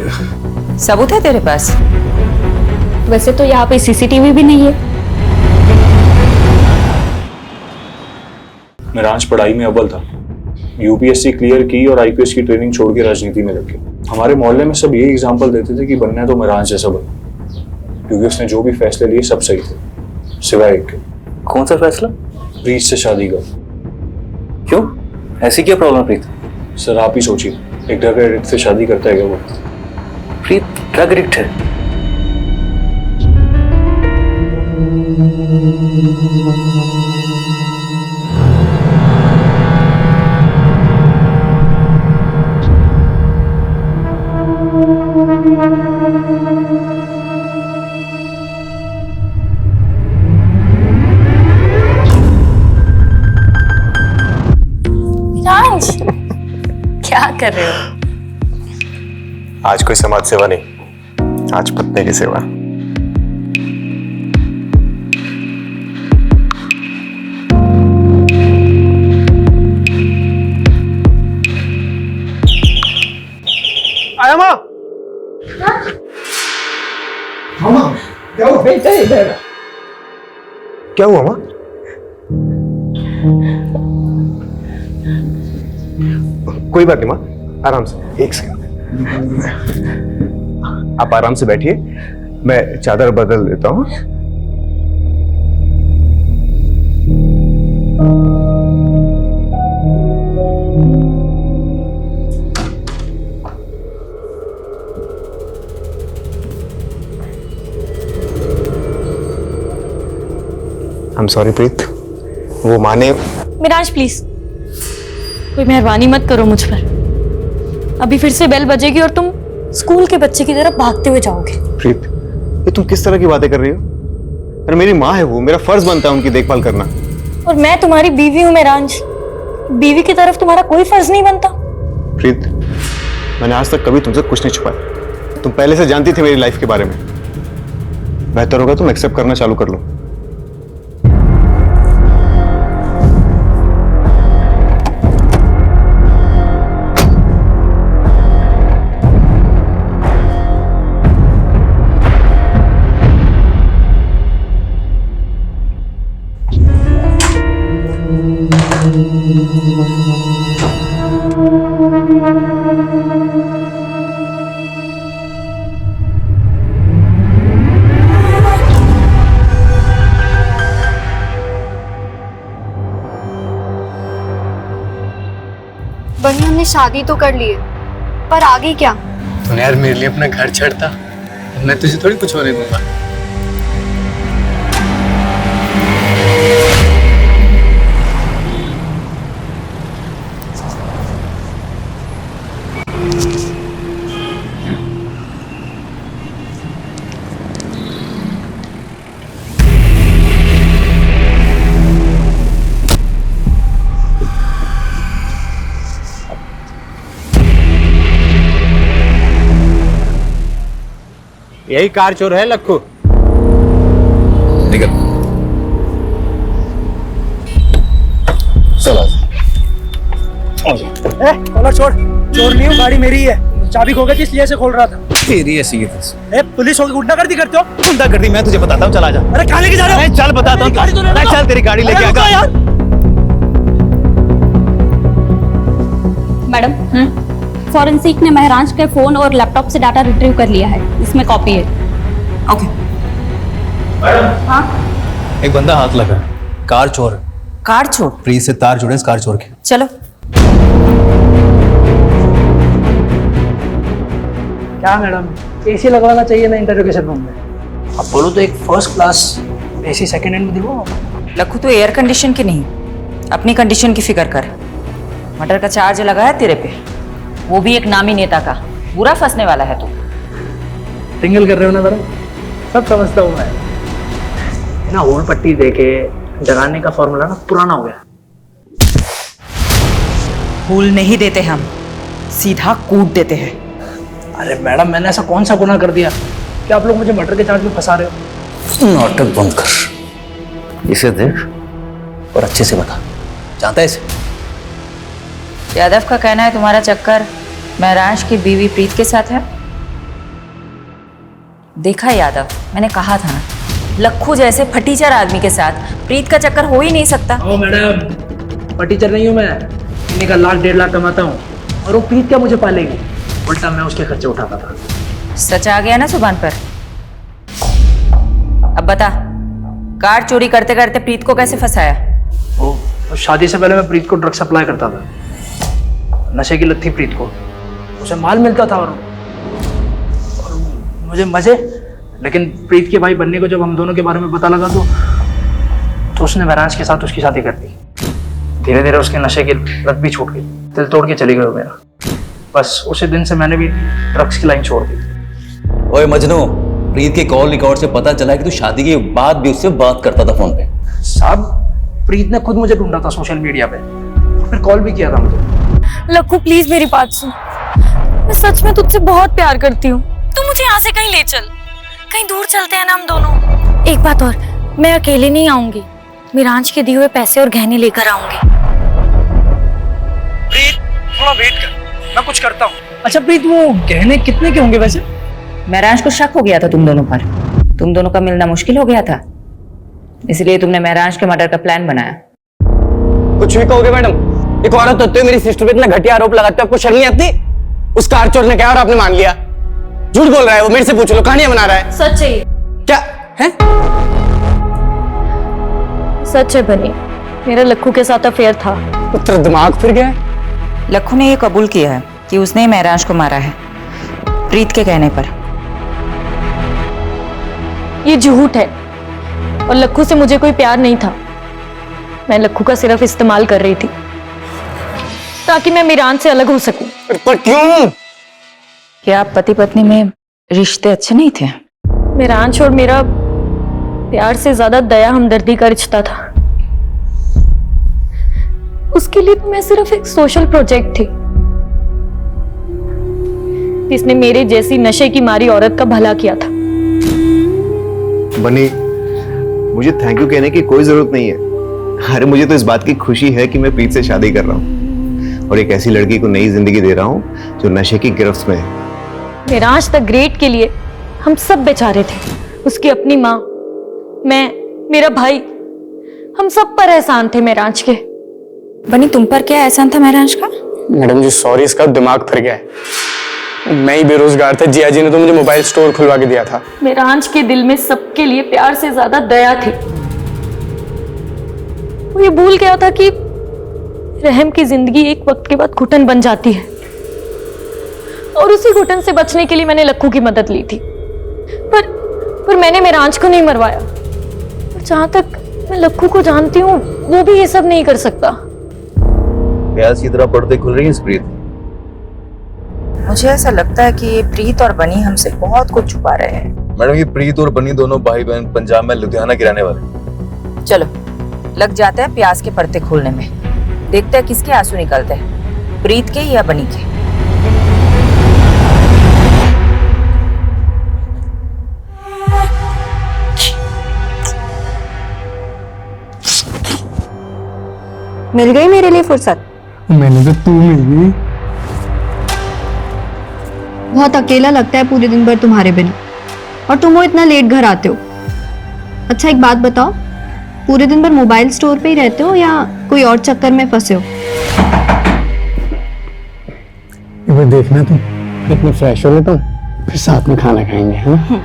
Speaker 13: सबूत है तेरे पास?
Speaker 3: वैसे तो यहाँ पे सीसीटीवी भी नहीं है।
Speaker 7: महरांश पढ़ाई में अव्वल था, यूपीएससी क्लियर की और आईपीएस की ट्रेनिंग छोड़ के राजनीति में लग गया। हमारे मोहल्ले में सब यही एग्जाम्पल देते थे कि बनना है तो महरांश जैसा बन, क्योंकि उसने जो भी फैसले लिए सब सही थे, सिवाय एक।
Speaker 17: कौन सा फैसला?
Speaker 7: प्रीत से शादी का।
Speaker 17: क्यों, ऐसी क्या प्रॉब्लम प्रीत?
Speaker 7: सर आप ही सोचिए, एक ड्रग एडिक्ट से शादी करता है क्या वो?
Speaker 17: प्रीत ड्रग एडिक्ट है?
Speaker 16: क्या कर रहे हो?
Speaker 17: आज कोई समाज सेवा नहीं, आज पत्नी की सेवा।
Speaker 11: आया माँ।
Speaker 19: मामा क्या हुआ?
Speaker 11: बेटा इधर।
Speaker 19: क्या हुआ माँ? कोई बात नहीं माँ, आराम से। एक सेकंड, आप आराम से बैठिए, मैं चादर बदल देता हूँ। I'm sorry प्रीत, वो माने।
Speaker 16: मिराज प्लीज, कोई मेहरबानी मत करो मुझ पर। अभी फिर से बेल बजेगी और तुम स्कूल के बच्चे की तरफ भागते हुए जाओगे।
Speaker 19: प्रीत, ये तुम किस तरह की बातें कर रही हो? अरे मेरी माँ है वो, मेरा फर्ज बनता है उनकी देखभाल करना।
Speaker 16: और मैं तुम्हारी बीवी हूँ मेरांश, बीवी की तरफ तुम्हारा कोई फर्ज नहीं बनता?
Speaker 19: प्रीत, मैंने आज तक कभी तुमसे कुछ नहीं छुपाया। तुम पहले से जानती थी मेरी लाइफ के बारे में। बेहतर होगा तुम एक्सेप्ट करना चालू कर लो।
Speaker 15: बनी हमने शादी तो कर ली है, पर आगे क्या?
Speaker 4: तूने यार मेरे लिए अपना घर छोड़ता, मैं तुझे थोड़ी कुछ होने दूंगा।
Speaker 2: यही कार चोर है लक्खू।
Speaker 17: निकल। चलो।
Speaker 21: कॉलर छोड़, चोर नहीं हूँ, गाड़ी मेरी है। चाबी खो गई थी इसलिए से खोल रहा था।
Speaker 17: तेरी ऐसी ही थी।
Speaker 21: पुलिस होगी गुंडागर्दी करते हो?
Speaker 17: गुंडागर्दी मैं तुझे बताता हूँ, चला जा।
Speaker 21: अरे कहाँ लेके जा रहे हो?
Speaker 17: चल बताता हूँ। चल तेरी गाड़ी लेके आगा।
Speaker 22: मैडम, फॉरेंसिक ने महराज के फोन और लैपटॉप से डाटा रिट्रीव कर लिया है, इसमें कॉपी है।
Speaker 13: ओके।
Speaker 22: हाँ,
Speaker 17: एक बंदा हाथ लगा, कार चोर।
Speaker 13: कार चोर?
Speaker 17: प्रीत से तार जुड़े इस कार चोर के।
Speaker 13: चलो।
Speaker 21: क्या मैडम, एसी लगवाना चाहिए ना इंटरोगेशन रूम में? अब बोलो तो एक first class AC second hand में दिलवाओ।
Speaker 13: लखू तो एयर कंडीशन की नहीं, अपनी कंडीशन की फिक्र कर। मर्डर का चार्ज लगा है तेरे पे, वो भी एक नामी नेता का। बुरा फंसने वाला है तू।
Speaker 21: टिंगल कर रहे हो ना जरा, सब समझता हूँ मैं ना। होल पट्टी देके जगाने का फॉर्मूला ना पुराना हो गया।
Speaker 13: फूल नहीं देते हम, सीधा कूट देते हैं।
Speaker 21: अरे मैडम, मैंने ऐसा कौन सा गुनाह कर दिया कि आप लोग मुझे मर्डर के चार्ज में फंसा रहे हो?
Speaker 17: नाटक बंद कर, इसे देख और अच्छे से बता, जानता है इसे?
Speaker 13: यादव का कहना है तुम्हारा चक्कर महराज की बीवी प्रीत के साथ है। देखा यादव, मैंने कहा था ना, लखू जैसे फटीचर आदमी के साथ प्रीत का चक्कर हो ही नहीं सकता।
Speaker 21: ओ मैडम, फटीचर नहीं हूँ मैं। महीने का 1 लाख 1.5 लाख कमाता हूँ और वो प्रीत क्या मुझे पालेगी? उल्टा मैं उसके खर्चे उठाता था।
Speaker 13: सच आ गया ना जुबान पर। अब बता, कार चोरी करते करते प्रीत को कैसे फंसाया?
Speaker 21: वो शादी से पहले मैं प्रीत को ड्रग सप्लाई करता था। नशे की लत थी प्रीत को, उसे माल मिलता था और मुझे मजे। लेकिन प्रीत के भाई बनने को जब हम दोनों के बारे में पता लगा तो उसने महराज के साथ उसकी शादी कर दी। धीरे धीरे उसके नशे की लत भी छूट गई, दिल तोड़ के चली गई वो मेरा। बस उसी दिन से मैंने भी ड्रग्स की लाइन छोड़ दी।
Speaker 17: ओए मजनू, प्रीत के कॉल रिकॉर्ड से पता चला कि तू शादी के बाद भी उससे बात करता था फोन पे।
Speaker 21: साहब, प्रीत ने खुद मुझे ढूंढा था सोशल मीडिया पे, फिर कॉल भी किया था मुझे।
Speaker 16: लक्कू प्लीज मेरी बात सुन, मैं सच में तुझसे बहुत प्यार करती हूँ। तू मुझे यहाँ से कहीं ले चल, कहीं दूर चलते हैं ना हम दोनों। एक बात और, मैं अकेले नहीं आऊंगी, मिरांज के दिए हुए पैसे और गहने लेकर आऊंगी।
Speaker 21: प्रीत, थोड़ा वेट कर, मैं कुछ करता हूँ। अच्छा प्रीत, वो गहने कितने के होंगे वैसे?
Speaker 13: महराज को शक हो गया था तुम दोनों पर। तुम दोनों का मिलना मुश्किल हो गया था, इसलिए तुमने महराज के मर्डर का प्लान बनाया।
Speaker 18: कुछ भी कहोगे मैडम, एक औरत होते हुए मेरी सिस्टर पे इतना घटिया आरोप लगाते हो, आपको शर्म नहीं आती? उस कार चोर ने कहा और आपने मान लिया। झूठ बोल रहा है वो, मेरे से पूछ लो, कहानियां बना रहा है।
Speaker 16: सच है
Speaker 18: क्या है?
Speaker 16: सच है बनी, मेरा लक्खू के साथ अफेयर था।
Speaker 18: तेरा दिमाग फिर गया?
Speaker 13: लक्खू ने ये कबूल किया है कि उसने महराज को मारा है प्रीत के कहने पर।
Speaker 16: ये झूठ है और लक्खू से मुझे कोई प्यार नहीं था। मैं लक्खू का सिर्फ इस्तेमाल कर रही थी ताकि मैं मिरान से अलग हो सकूं।
Speaker 18: पर क्यों?
Speaker 13: क्या पति पत्नी में रिश्ते अच्छे नहीं थे?
Speaker 16: मिरांश और मेरा प्यार से ज्यादा दया हमदर्दी का रिश्ता था। उसके लिए तो मैं सिर्फ एक सोशल प्रोजेक्ट थी जिसने मेरे जैसी नशे की मारी औरत का भला किया था।
Speaker 19: बनी, मुझे थैंक यू कहने की कोई जरूरत नहीं है। अरे मुझे तो इस बात की खुशी है कि मैं प्रीत से शादी कर रहा हूँ और एक ऐसी लड़की को नई जिंदगी दे रहा हूँ जो नशे की गिरफ्त में है।
Speaker 16: मिरांश द ग्रेट के लिए हम सब बेचारे थे। उसकी अपनी माँ, मैं, मेरा भाई, हम सब पर एहसान थे मिरांश के।
Speaker 13: बनी, तुम पर क्या एहसान था महराज का?
Speaker 18: मैडम जी सॉरी, इसका दिमाग फिर गया है। मैं ही बेरोजगार था, जिया जी ने तो मुझे मोबाइल स्टोर खुलवा के दिया था।
Speaker 16: मिरांश के दिल में सबके लिए प्यार से ज्यादा दया थी। वो ये भूल गया था कि रहम की जिंदगी एक वक्त के बाद घुटन बन जाती है और उसी घुटन से बचने के लिए मैंने लक्खू की मदद ली थी। पर मैंने मिरांश को नहीं मरवाया। और जहां तक मैं लक्खू को जानती हूँ, वो भी ये सब नहीं कर सकता।
Speaker 17: प्याज की तरह पर्दे खुल रही है प्रीत।
Speaker 13: मुझे ऐसा लगता है कि ये प्रीत और बनी हमसे बहुत कुछ छुपा रहे हैं।
Speaker 17: मैडम, ये प्रीत और बनी दोनों भाई बहन पंजाब में लुधियाना के रहने वाले।
Speaker 13: चलो लग जाते हैं प्याज के पर्दे खोलने में, देखते हैं किसके आंसू निकलते हैं, प्रीत के या बनी के।
Speaker 5: मिल गई मेरे लिए फुर्सत?
Speaker 4: मैंने तो तू मिल गई।
Speaker 5: बहुत अकेला लगता है पूरे दिन भर तुम्हारे बिना, और तुम वो इतना लेट घर आते हो। अच्छा एक बात बताओ, पूरे दिन भर मोबाइल स्टोर पे ही रहते हो या कोई और चक्कर में फंसे हो?
Speaker 4: एक बार देखना तुम, इतने फ्रेश हो लेता हूँ, फिर साथ में खाना खाएंगे, है ना?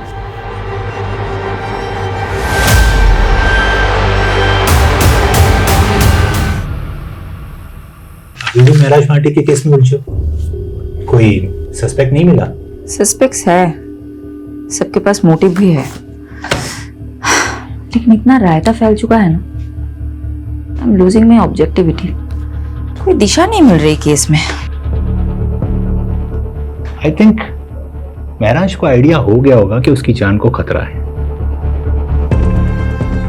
Speaker 17: अभी भी महराज भाटी के केस में उलझे हो? कोई सस्पेक्ट नहीं मिला?
Speaker 13: सस्पेक्ट्स है, सबके पास मोटिव भी है, लेकिन इतना रायता फैल चुका है ना, I am losing my objectivity. कोई दिशा नहीं मिल रही केस में।
Speaker 17: आई थिंक महराज को आइडिया हो गया होगा कि उसकी जान को खतरा है।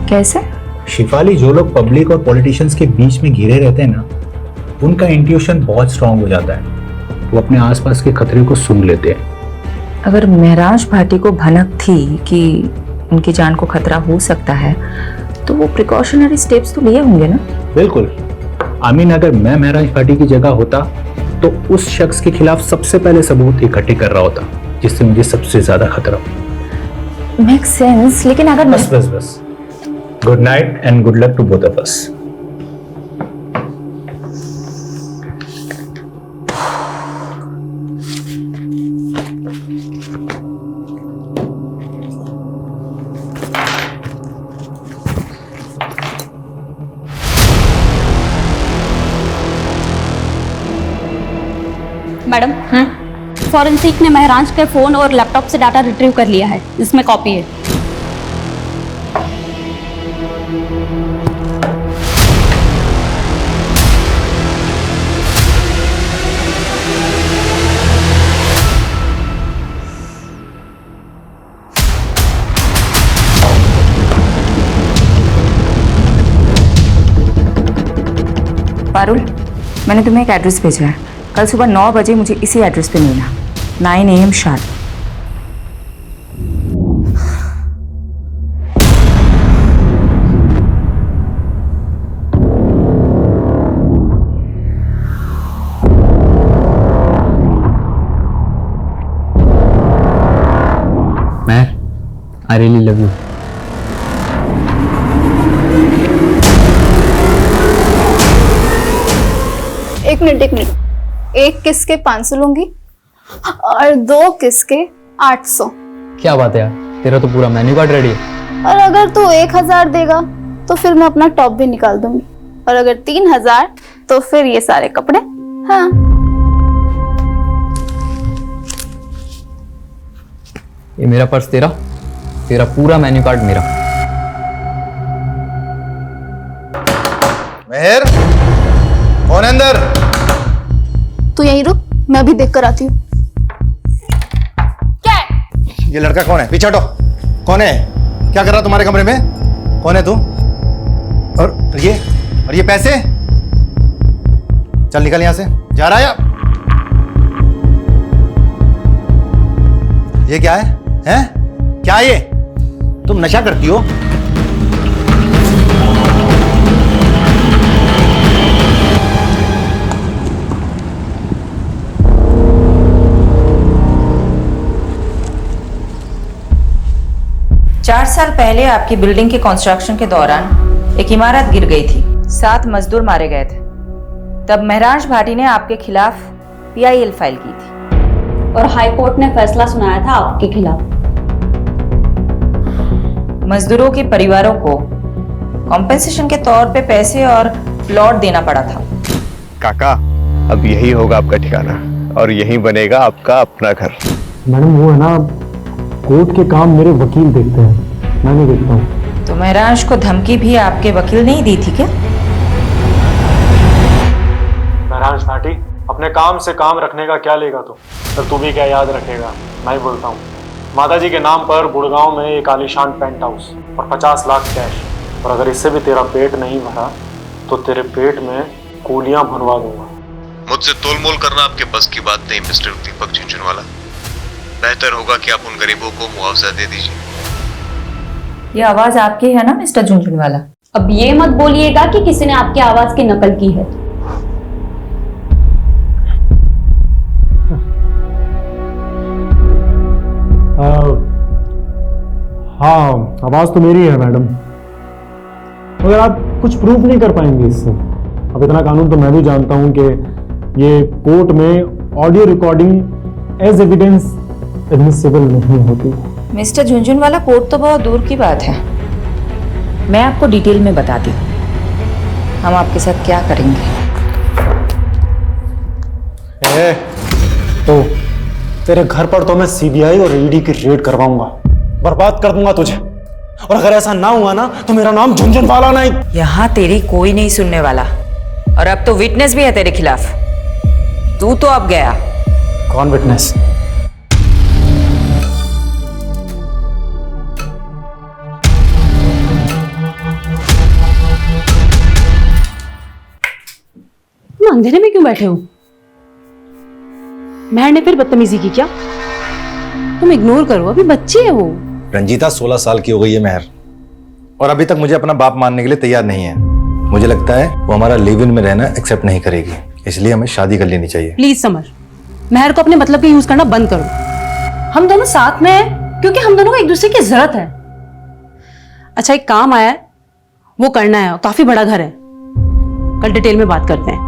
Speaker 13: कैसे?
Speaker 17: शिफाली, जो लोग पब्लिक और पॉलिटिशियंस के बीच में घिरे रहते हैं ना, उनका इंट्यूशन बहुत स्ट्रांग हो जाता है। वो अपने आसपास के खतरे को सूंघ लेते हैं।
Speaker 13: अगर महराज भाटी को भनक थी कि उनकी जान को खतरा हो सकता है, तो वो प्रिकॉशनरी स्टेप्स तो लिए होंगे ना?
Speaker 17: बिल्कुल। आमीन, अगर मैं महराज भाटी की जगह होता तो उस शख्स के खिलाफ सबसे पहले सबूत इकट्ठे कर रहा होता, जिससे मुझे सबसे ज्यादा खतरा हो।
Speaker 13: मेक सेंस, लेकिन अगर
Speaker 17: बस बस बस, good night and good luck to both of us.
Speaker 22: Madam, forensic ने महराज के फोन और लैपटॉप से डाटा रिट्रीव कर लिया है, इसमें कॉपी है।
Speaker 13: पारुल, मैंने तुम्हें एक एड्रेस भेजा है, कल सुबह 9 बजे मुझे इसी एड्रेस पे मिलना, 9 AM sharp.
Speaker 12: Mehar, I really love you.
Speaker 15: एक मिनट, एक किस के 500 लूंगी और 2 किस के 800।
Speaker 12: क्या बात है यार, तेरा तो पूरा मेन्यू कार्ड रेडी है।
Speaker 15: और अगर तू 1000 देगा तो फिर मैं अपना टॉप भी निकाल दूंगी, और अगर 3000 तो फिर ये सारे कपड़े। हाँ,
Speaker 12: ये मेरा पर्स तेरा, तेरा पूरा मेन्यू कार्ड मेरा।
Speaker 17: मेहर, कौन है अंदर?
Speaker 15: तू यहीं रुक, मैं अभी देख कर आती हूँ। क्या है?
Speaker 17: ये लड़का कौन है? पीछे हटो। कौन है? क्या कर रहा तुम्हारे कमरे में? कौन है तू? और ये पैसे? चल निकल यहां से, जा रहा है? ये क्या है? हैं? क्या ये? तुम नशा करती हो?
Speaker 13: चार साल पहले आपकी बिल्डिंग के कंस्ट्रक्शन के दौरान एक इमारत गिर गई थी, 7 मजदूर मारे गए थे। तब महराज भाटी ने आपके खिलाफ PIL फाइल की थी
Speaker 22: और हाई कोर्ट ने फैसला सुनाया था आपके खिलाफ।
Speaker 13: मजदूरों के परिवारों को कॉम्पेंसेशन के तौर पे पैसे और प्लॉट देना पड़ा था।
Speaker 19: काका, अब यही होगा आपका ठिकाना और यही बनेगा आपका अपना घर।
Speaker 4: मैडम वो है ना, कोर्ट के काम मेरे वकील देखते हैं, मैं नहीं देखता हूँ।
Speaker 13: तो महराज को धमकी भी आपके वकील ने ही दी थी क्या?
Speaker 7: महराज भाटी, अपने काम से काम रखने का क्या लेगा तू? पर तू भी क्या याद रखेगा? मैं ही बोलता हूँ, माताजी के नाम पर गुड़गांव में एक आलीशान पेंट हाउस और 50 लाख कैश, और अगर इससे भी तेरा पेट नहीं भरा तो तेरे पेट में कूलियां भरवा दूंगा।
Speaker 19: मुझसे तोलमोल करना आपके बस की बात नहीं मिस्टर दीपक झुंझुनवाला। बेहतर होगा कि आप उन गरीबों को मुआवजा दे दीजिए।
Speaker 13: ये आवाज आपकी है ना मिस्टर झुंझुनवाला?
Speaker 22: अब ये मत बोलिएगा कि किसी ने आपकी आवाज की नकल की है।
Speaker 7: हाँ, आवाज तो मेरी है मैडम, मगर आप कुछ प्रूफ नहीं कर पाएंगे इससे। अब इतना कानून तो मैं भी जानता हूं कि ये कोर्ट में audio recording as evidence admissible नहीं होती।
Speaker 13: मिस्टर झुंझुनवाला, कोर्ट तो बहुत दूर की बात है, मैं आपको डिटेल में बताती हूँ हम आपके साथ क्या करेंगे।
Speaker 4: तो तेरे घर पर तो मैं सीबीआई और ईडी की रेड करवाऊंगा, बर्बाद कर दूंगा तुझे। और अगर ऐसा ना हुआ ना तो मेरा नाम झुंझुनवाला नहीं।
Speaker 13: यहाँ तेरी कोई नहीं सुनने वाला, और अब तो विटनेस भी है तेरे खिलाफ। तू तो अब गया।
Speaker 4: कौन विटनेस?
Speaker 22: तुम अंधेरे में क्यों बैठे हो? महर ने फिर बदतमीजी की क्या? तुम इग्नोर करो, अभी बच्ची है वो।
Speaker 8: रंजीता 16 साल की हो गई है महर, और अभी तक मुझे अपना बाप मानने के लिए तैयार नहीं है। मुझे लगता है वो हमारा लिव इन में रहना एक्सेप्ट नहीं करेगी, इसलिए हमें शादी कर लेनी चाहिए।
Speaker 22: प्लीज समर, महर को अपने मतलब के यूज करना बंद करो। हम दोनों साथ में हैं क्योंकि हम दोनों को एक दूसरे की जरूरत है। अच्छा, एक काम आया है, वो करना है, काफी बड़ा घर है, कल डिटेल में बात करते हैं।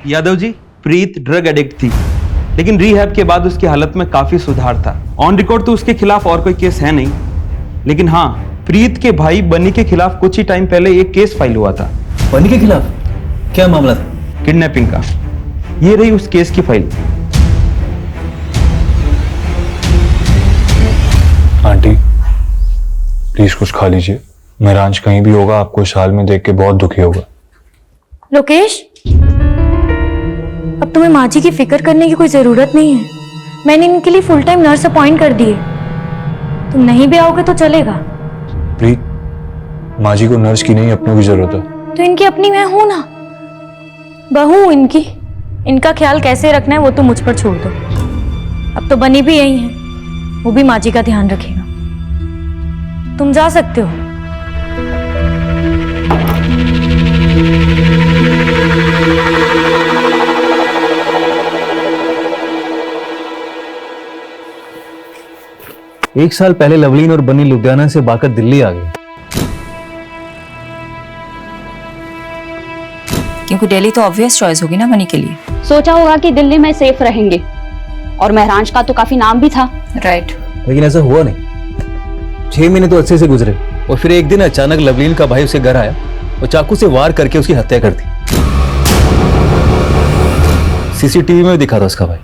Speaker 10: यादव जी, प्रीत ड्रग एडिक्ट थी, लेकिन रिहैब के बाद उसकी हालत में काफी सुधार था। ऑन रिकॉर्ड तो उसके खिलाफ और कोई केस है नहीं, लेकिन हाँ, प्रीत के भाई बनी के खिलाफ कुछ ही टाइम पहले एक केस फाइल हुआ था।
Speaker 12: बनी के खिलाफ क्या मामला था?
Speaker 10: किडनैपिंग का। ये रही उस केस की फाइल।
Speaker 7: आंटी प्लीज कुछ खा लीजिए, मेहरांश कहीं भी होगा आपको इस हाल में देख के बहुत दुखी होगा।
Speaker 16: लोकेश, अब तुम्हें माँ जी की फिक्र करने की कोई जरूरत नहीं है। मैंने इनके लिए फुल टाइम नर्स अपॉइंट कर दी है। तुम नहीं भी आओगे तो चलेगा।
Speaker 7: प्रीत, माँ जी को नर्स की नहीं अपनों की जरूरत है।
Speaker 16: तो इनकी अपनी मैं हूं ना, बहू हूं इनकी। इनका ख्याल कैसे रखना है वो तो मुझ पर छोड़ दो। अब तो बनी भी यही है, वो भी माँ जी का ध्यान रखेगा। तुम जा सकते हो।
Speaker 12: एक साल पहले लवलीन और बनी लुधियाना से भागकर दिल्ली आ गई,
Speaker 13: क्योंकि दिल्ली तो ऑब्वियस चॉइस होगी ना बनी के लिए।
Speaker 22: सोचा होगा कि दिल्ली में सेफ रहेंगे, और महरांश का तो काफी नाम भी था।
Speaker 13: राइट।
Speaker 12: लेकिन ऐसा हुआ नहीं। 6 महीने तो अच्छे से गुजरे, और फिर एक दिन अचानक लवलीन का भाई उसे घर आया और चाकू से वार करके उसकी हत्या कर दी। सीसीटीवी में दिखा था उसका भाई।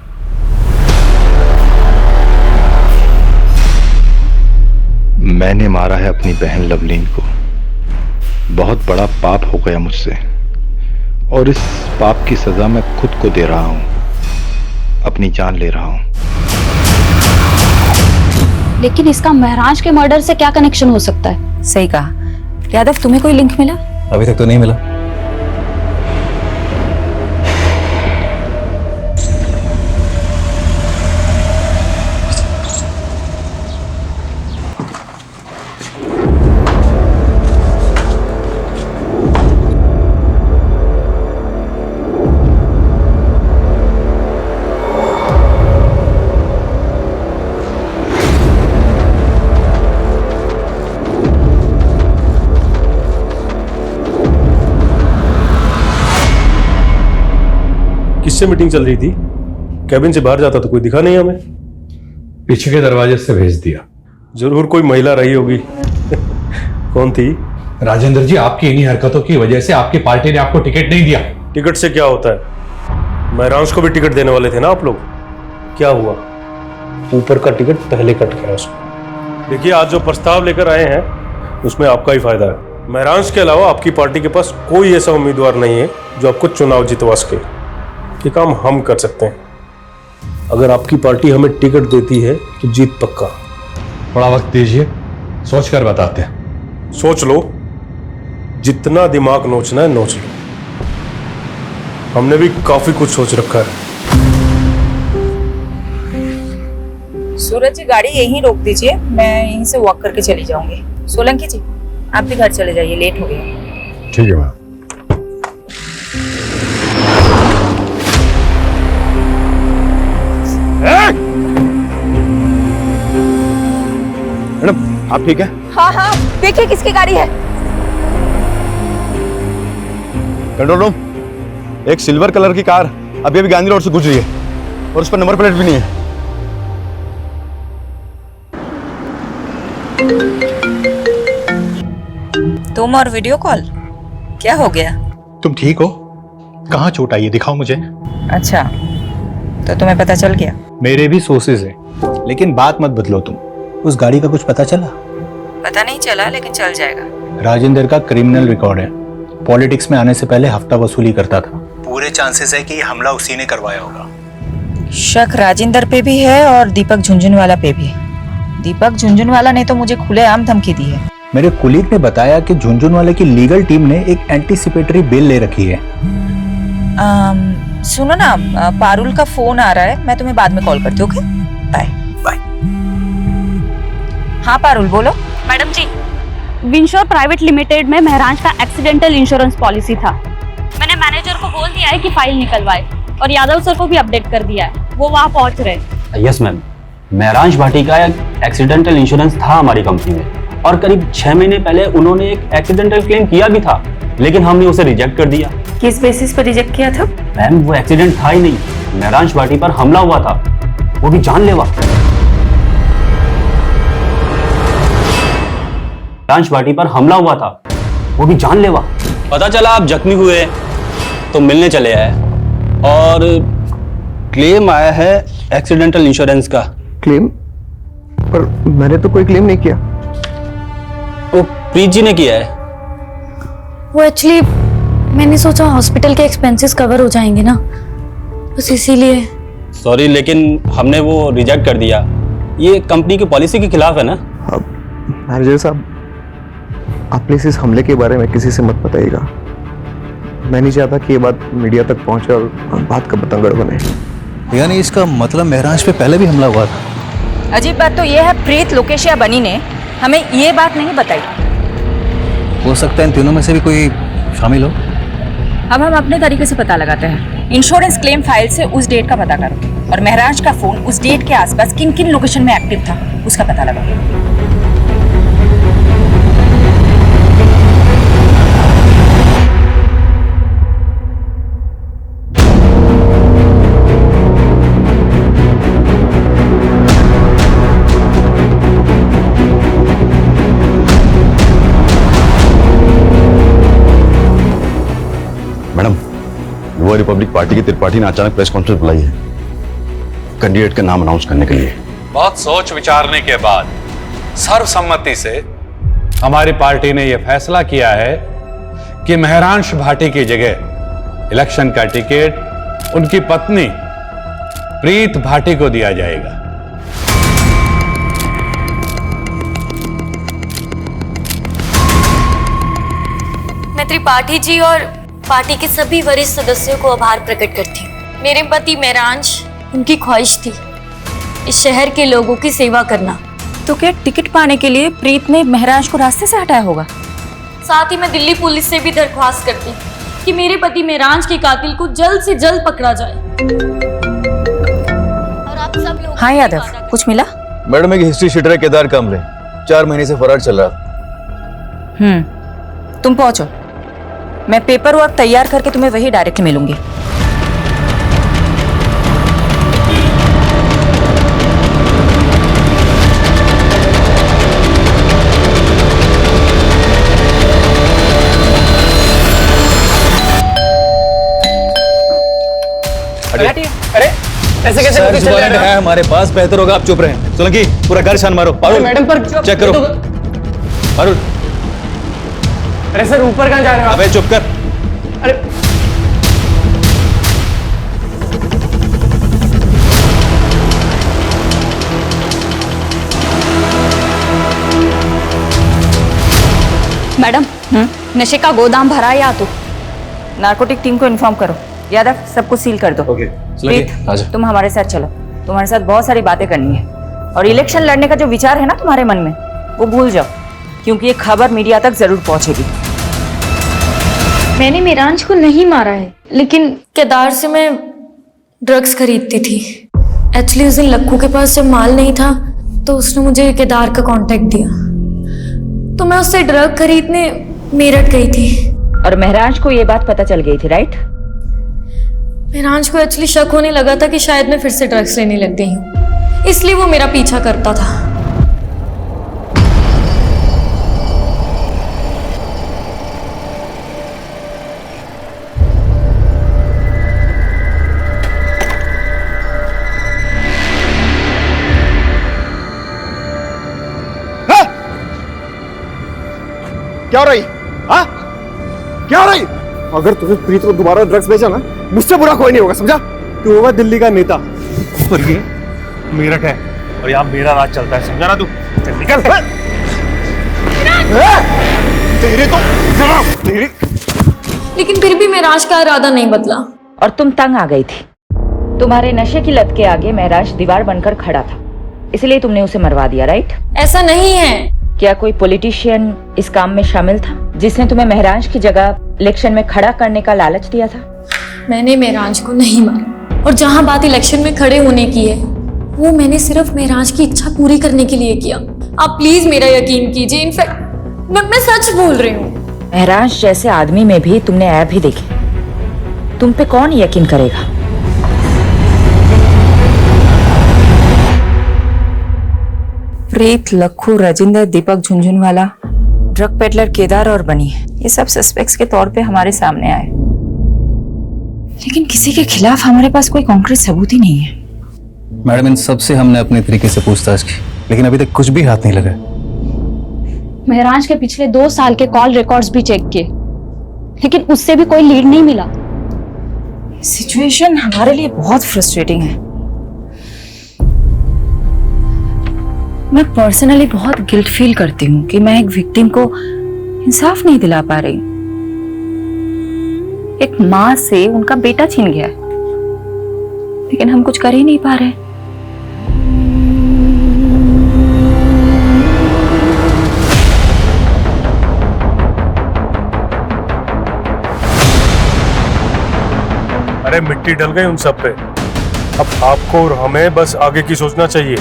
Speaker 23: मैंने मारा है अपनी बहन लवलीन को। बहुत बड़ा पाप हो गया मुझसे, और इस पाप की सजा मैं खुद को दे रहा हूं, अपनी जान ले रहा हूं।
Speaker 22: लेकिन इसका महरांश के मर्डर से क्या कनेक्शन हो सकता है?
Speaker 13: सही कहा। यादव, तुम्हें कोई लिंक मिला?
Speaker 12: अभी तक तो नहीं मिला।
Speaker 11: किससे मीटिंग चल रही थी? कैबिन से बाहर जाता तो कोई दिखा नहीं हमें।
Speaker 20: पीछे के दरवाजे से भेज दिया।
Speaker 11: जरूर कोई महिला रही होगी। कौन थी?
Speaker 20: राजेंद्र जी, आपकी इन्हीं हरकतों की वजह से आपकी पार्टी ने आपको टिकट नहीं दिया।
Speaker 11: टिकट से क्या होता है? महरांश को भी टिकट देने वाले थे ना आप लोग। क्या हुआ? ऊपर का टिकट पहले कट गया उसको। देखिए, आज जो प्रस्ताव लेकर आए हैं उसमें आपका ही फायदा है। महरांश के अलावा आपकी पार्टी के पास कोई ऐसा उम्मीदवार नहीं है जो आपको चुनाव जितवा सके। ये काम हम कर सकते हैं। अगर आपकी पार्टी हमें टिकट देती है तो जीत पक्का।
Speaker 20: थोड़ा वक्त दीजिए, सोच कर बताते हैं।
Speaker 11: सोच लो, जितना दिमाग नोचना है नोच लो। हमने भी काफी कुछ सोच रखा है।
Speaker 13: सूरज जी गाड़ी यहीं रोक दीजिए, मैं यहीं से वॉक करके चली जाऊंगी। सोलंकी जी आप भी घर चले जाइए, लेट हो गया।
Speaker 20: ठीक है मैम।
Speaker 19: मैडम आप ठीक है?
Speaker 13: हाँ हाँ देखिए किसकी गाड़ी है।
Speaker 19: कंट्रोल रूम, एक सिल्वर कलर की कार अभी अभी गांधी रोड से गुजरी है और उस पर नंबर प्लेट भी नहीं है।
Speaker 13: तुम और वीडियो कॉल, क्या हो गया?
Speaker 23: तुम ठीक हो? कहाँ चोट आई है, दिखाओ मुझे।
Speaker 13: अच्छा तो तुम्हें पता चल गया?
Speaker 23: मेरे भी सोर्सेज हैं, लेकिन बात मत बदलो तुम। उस गाड़ी का कुछ पता चला?
Speaker 13: पता नहीं चला लेकिन चल जाएगा।
Speaker 23: राजेंद्र का क्रिमिनल रिकॉर्ड है, पॉलिटिक्स में आने से पहले हफ्ता वसूली करता था। पूरे चांसेस है कि ये हमला उसी ने करवाया होगा।
Speaker 13: शक राजेंद्र पे भी है और दीपक झुंझुनवाला पे भी। दीपक झुंझुनवाला ने तो मुझे खुलेआम धमकी दी है।
Speaker 23: मेरे कुलीग ने बताया कि झुंझुनवाले की लीगल टीम ने एक एंटीसिपेटरी बेल ले रखी है।
Speaker 13: सुनो ना, पारुल का फोन आ रहा है, मैं तुम्हें बाद में कॉल करती हूँ। Okay bye bye. हाँ पारुल बोलो।
Speaker 1: Madam ji, Winsure private limited में महराज का एक्सीडेंटल इंश्योरेंस पॉलिसी था। मैंने मैनेजर को बोल दिया है कि फाइल निकलवाए और यादव सर को भी अपडेट कर दिया है, वो वहाँ पहुँच रहे।
Speaker 6: यस मैम, महराज भाटी का एक्सीडेंटल इंश्योरेंस था हमारी कंपनी में और करीब 6 महीने पहले उन्होंने एक एक्सीडेंटल क्लेम किया भी था, लेकिन हमने उसे रिजेक्ट कर दिया।
Speaker 1: किस बेसिस पर रिजेक्ट किया था?
Speaker 6: मैम वो एक्सीडेंट था ही नहीं, महराज भाटी पर हमला हुआ था, वो भी जानलेवा। महराज भाटी पर हमला हुआ था, वो भी जानलेवा। पता चला आप जख्मी हुए तो मिलने चले आए और क्लेम आया है एक्सीडेंटल इंश्योरेंस का।
Speaker 19: क्लेम? पर मैंने तो कोई क्लेम नहीं किया।
Speaker 6: वो प्रीत जी ने किया है।
Speaker 1: वो एक्चुअली मैंने सोचा हॉस्पिटल के एक्सपेंसेस कवर हो जाएंगे ना, बस इसीलिए।
Speaker 6: सॉरी लेकिन हमने वो रिजेक्ट कर दिया, ये कंपनी की पॉलिसी के खिलाफ है ना।
Speaker 19: मैनेजर साहब, आप प्लीज इस हमले के बारे में किसी से मत बताइएगा। मैं नहीं चाहता कि ये बात मीडिया तक पहुंचे और बात का बतंगड़ बने।
Speaker 8: यानी इसका मतलब महराज पे पहले भी हमला हुआ था।
Speaker 13: अजीब बात तो ये है, प्रीत लोकेश या बनी ने हमें ये बात नहीं बताई।
Speaker 8: हो सकता है इन तीनों में से भी कोई शामिल हो।
Speaker 13: अब हम अपने तरीके से पता लगाते हैं। इंश्योरेंस क्लेम फाइल से उस डेट का पता करो और महराज का फोन उस डेट के आसपास किन किन लोकेशन में एक्टिव था उसका पता लगाओ।
Speaker 19: मैडम, युवा रिपब्लिक पार्टी की त्रिपाठी ने अचानक प्रेस कॉन्फ्रेंस बुलाई है कैंडिडेट का नाम अनाउंस करने के लिए।
Speaker 20: बहुत सोच विचारने के बाद सर्वसम्मति से हमारी पार्टी ने यह फैसला किया है कि महरांश भाटी की जगह इलेक्शन का टिकट उनकी पत्नी प्रीत भाटी को दिया जाएगा।
Speaker 1: मैं त्रिपाठी जी और पार्टी के सभी वरिष्ठ सदस्यों को आभार प्रकट करती हूँ। मेरे पति महराज, उनकी ख्वाहिश थी इस शहर के लोगों की सेवा करना।
Speaker 13: तो क्या टिकट पाने के लिए प्रीत ने महराज को रास्ते से हटाया होगा?
Speaker 1: साथ ही मैं दिल्ली पुलिस से भी दरख्वास्त करती कि मेरे पति महराज के कातिल को जल्द से जल्द पकड़ा जाए। और आप सब लोग।
Speaker 13: हाँ यादव, कुछ मिला?
Speaker 8: मैडम, एक हिस्ट्री शीटर है केदार कामले, 4 महीने से फरार चल रहा।
Speaker 13: तुम पहुंचो, मैं पेपर वर्क तैयार करके तुम्हें वही डायरेक्ट मिलूंगी।
Speaker 18: अरे ऐसे कैसे पता चल रहा है?
Speaker 8: है हमारे पास, बेहतर होगा आप चुप रहें। सोलंकी, पूरा घर छान मारो। पारुल,
Speaker 18: मैडम पर
Speaker 8: चेक करो। पारुल,
Speaker 18: अरे सर ऊपर कहाँ जा रहे हो आप?
Speaker 8: अबे चुप कर।
Speaker 18: अरे
Speaker 1: मैडम नशे का गोदाम भरा है या तो
Speaker 13: नार्कोटिक टीम को इन्फॉर्म करो। यादव सबको सील कर दो। प्रीत, तुम हमारे साथ चलो, तुम्हारे साथ बहुत सारी बातें करनी है। और इलेक्शन लड़ने का जो विचार है ना तुम्हारे मन में, वो भूल जाओ, क्योंकि ये खबर मीडिया तक जरूर पहुंचेगी।
Speaker 16: मैंने मेरांज को नहीं मारा है, लेकिन केदार से मैं ड्रग्स खरीदती थी। एक्चुअली उस दिन लक्कू के पास जब माल नहीं था तो उसने मुझे केदार का कांटेक्ट दिया, तो मैं उससे ड्रग खरीदने मेरठ गई थी।
Speaker 13: और महराज को ये बात पता चल गई थी, राइट?
Speaker 16: मेरांज को एक्चुअली शक होने लगा था कि शायद मैं फिर से ड्रग्स लेने लग गई हूँ, इसलिए वो मेरा पीछा करता था।
Speaker 4: क्या हो रही? हाँ? क्या हो रही? अगर तुझे प्रीत को दोबारा ड्रग्स बेचा ना, मुझसे बुरा कोई नहीं होगा, समझा? तू होगा दिल्ली का नेता और ये मेरठ है और यहाँ मेरा राज चलता है, समझा ना तू? चल निकल। तेरे तो तेरे।
Speaker 16: लेकिन फिर भी मेराज का इरादा नहीं बदला।
Speaker 13: और तुम तंग आ गई थी। तुम्हारे नशे की लत के आगे महराज दीवार बनकर खड़ा था, इसलिए तुमने उसे मरवा दिया, राइट?
Speaker 16: ऐसा नहीं है।
Speaker 13: क्या कोई पॉलिटिशियन इस काम में शामिल था जिसने तुम्हें महराज की जगह इलेक्शन में खड़ा करने का लालच दिया था?
Speaker 16: मैंने महराज को नहीं मारा, और जहां बात इलेक्शन में खड़े होने की है, वो मैंने सिर्फ महराज की इच्छा पूरी करने के लिए किया। आप प्लीज मेरा यकीन कीजिए, इनफैक्ट मैं सच बोल रही हूँ।
Speaker 13: महराज जैसे आदमी में भी तुमने ऐप ही देखी, तुम पे कौन यकीन करेगा? प्रीत, लक्खू, राजेंद्र, दीपक झुंझुनवाला, ड्रग पेडलर केदार और बनी, ये सब सस्पेक्ट्स के तौर पे हमारे सामने आए, लेकिन किसी के खिलाफ हमारे पास कोई कॉन्क्रीट सबूत ही नहीं है।
Speaker 6: मैडम, इन सब से हमने अपने तरीके से पूछताछ की, लेकिन अभी तक कुछ भी हाथ नहीं लगा।
Speaker 1: महराज के पिछले 2 साल के कॉल रिकॉर्ड्स भी चेक किए, लेकिन उससे भी कोई लीड नहीं मिला।
Speaker 13: सिचुएशन हमारे लिए बहुत फ्रस्ट्रेटिंग है। मैं पर्सनली बहुत गिल्ट फील करती हूँ कि मैं एक विक्टिम को इंसाफ नहीं दिला पा रही। एक माँ से उनका बेटा छीन गया, लेकिन हम कुछ कर ही नहीं पा रहे।
Speaker 11: अरे मिट्टी डल गई उन सब पे, अब आपको और हमें बस आगे की सोचना चाहिए।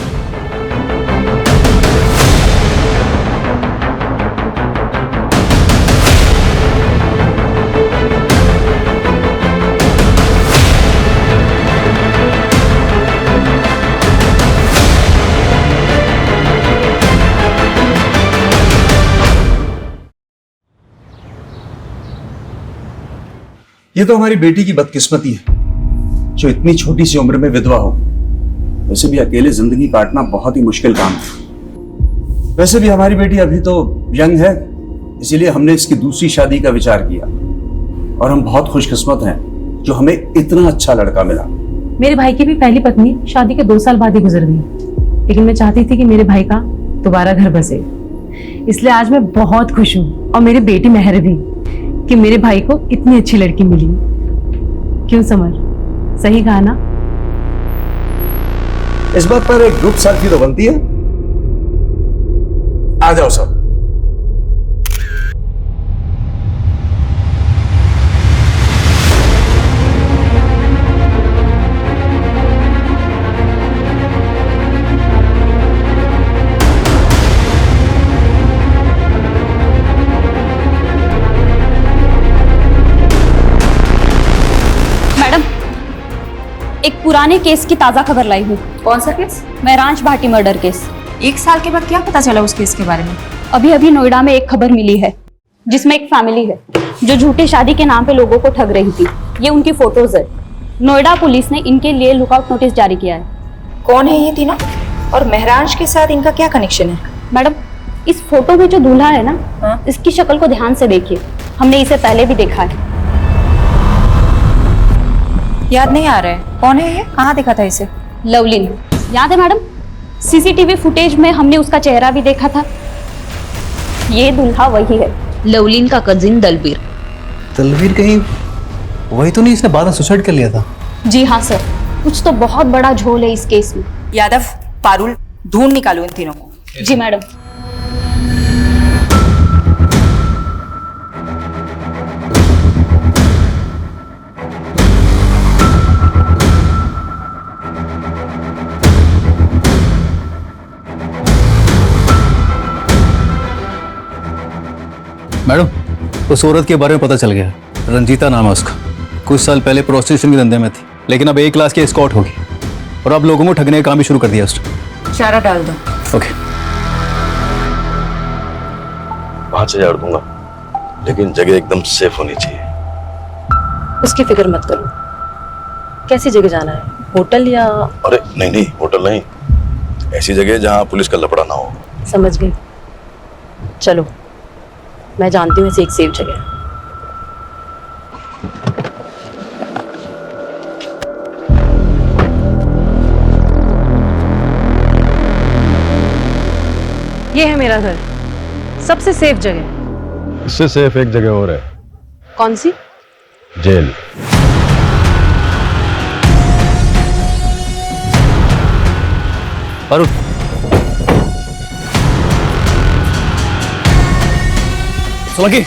Speaker 4: ये तो हमारी बेटी की बदकिस्मती है जो इतनी छोटी सी उम्र में विधवा हो। वैसे भी अकेले जिंदगी काटना बहुत ही मुश्किल काम है। वैसे भी हमारी बेटी अभी तो यंग है, इसीलिए हमने इसकी दूसरी शादी का विचार किया, और हम बहुत खुशकिस्मत हैं जो हमें इतना अच्छा लड़का मिला।
Speaker 22: मेरे भाई की भी पहली पत्नी शादी के 2 साल बाद ही गुजर गई, लेकिन मैं चाहती थी कि मेरे भाई का दोबारा घर बसे, इसलिए आज मैं बहुत खुश हूँ, और मेरी बेटी मेहर भी, कि मेरे भाई को इतनी अच्छी लड़की मिली। क्यों समर, सही कहा ना?
Speaker 4: इस बात पर एक ग्रुप सेल्फी तो बनती है। आ जाओ सब।
Speaker 1: एक पुराने केस की ताजा खबर लाई हूँ।
Speaker 13: कौन सा केस?
Speaker 1: महराज भाटी मर्डर केस।
Speaker 13: 1 साल के बाद क्या पता चला उस केस के बारे में?
Speaker 1: अभी अभी नोएडा में एक खबर मिली है जिसमें एक फैमिली है जो झूठी शादी के नाम पे लोगों को ठग रही थी। ये उनकी फोटोज है। नोएडा पुलिस ने इनके लिए लुकआउट नोटिस जारी किया है।
Speaker 13: कौन है ये तीनों, और महराज के साथ इनका क्या कनेक्शन है?
Speaker 1: मैडम, इस फोटो में जो दूल्हा है ना, इसकी शक्ल को ध्यान से देखिए, हमने इसे पहले भी देखा है।
Speaker 13: याद नहीं आ रहा है, कौन है ये? कहाँ देखा था इसे?
Speaker 1: लवलीन, याद है मैडम? सीसीटीवी फुटेज में हमने उसका चेहरा भी देखा था। ये दूल्हा वही है। लवलीन का कजिन दलबीर।
Speaker 17: तलवीर कहीं वही तो नहीं इसने बाद में सुसाइड कर लिया था?
Speaker 1: जी हाँ सर, कुछ तो बहुत बड़ा झोल है इस केस में।
Speaker 13: यादव, पारुल, ढूंढ निकालो इन तीनों को।
Speaker 1: जी मैडम।
Speaker 17: मैडम, उस औरत के बारे में पता चल गया। रंजीता नाम है उसका। कुछ साल पहले प्रोस्टिट्यूशन के धंधे में थी, लेकिन अब A क्लास की एस्कॉर्ट होगी और अब लोगों को ठगने का काम भी शुरू कर दिया उसने।
Speaker 13: चारा डाल दो।
Speaker 17: ओके।
Speaker 3: 5,000 दूंगा, लेकिन जगह एकदम सेफ होनी चाहिए।
Speaker 22: उसकी फिक्र मत करो। कैसी जगह जाना है, होटल या?
Speaker 3: अरे नहीं नहीं, होटल नहीं, ऐसी जगह जहां पुलिस का लफड़ा ना हो।
Speaker 22: समझ गई। चलो, मैं जानती हूँ ऐसी एक सेफ जगह है। ये है मेरा घर, सबसे सेफ जगह।
Speaker 3: इससे सेफ एक जगह और है।
Speaker 22: कौन सी?
Speaker 3: जेल।
Speaker 17: पारुल, सोलंकी,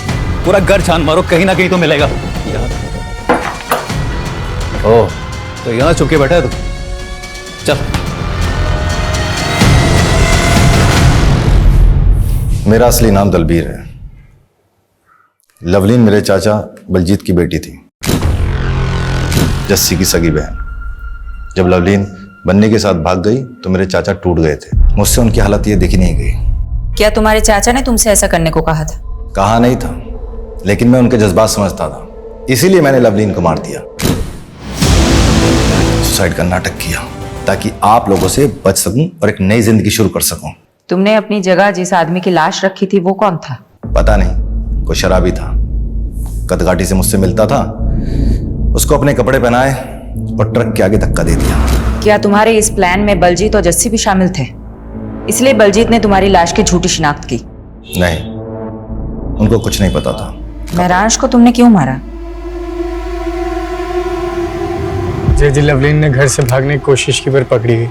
Speaker 17: पूरा घर छान मारो, कहीं ना कहीं तो मिलेगा। ओह, तो यहाँ छुप के बैठा है तू? चल।
Speaker 8: मेरा असली नाम दलबीर है। लवलीन मेरे चाचा बलजीत की बेटी थी, जस्सी की सगी बहन। जब लवलीन बन्नी के साथ भाग गई तो मेरे चाचा टूट गए थे। मुझसे उनकी हालत ये देखी नहीं गई।
Speaker 13: क्या तुम्हारे चाचा ने तुमसे ऐसा करने को कहा था?
Speaker 8: कहा नहीं था, लेकिन मैं उनके जज्बात समझता था, इसीलिए मैंने लवलीन को मार दिया। सुसाइड का नाटक किया ताकि आप लोगों से बच सकूं और एक नई जिंदगी शुरू कर सकूं।
Speaker 13: तुमने अपनी जगह जिस आदमी की लाश रखी थी वो कौन था?
Speaker 8: पता नहीं, कोई शराबी था, कदकाठी से मुझसे मिलता था। उसको अपने कपड़े पहनाए और ट्रक के आगे धक्का दे दिया।
Speaker 13: क्या तुम्हारे इस प्लान में बलजीत और जस्सी भी शामिल थे? इसलिए बलजीत ने तुम्हारी लाश की झूठी शिनाख्त की?
Speaker 8: नहीं, उनको कुछ नहीं पता था।
Speaker 13: महराज को तुमने क्यों मारा?
Speaker 9: जी लवलीन ने घर से भागने की कोशिश की पर पकड़ी गई।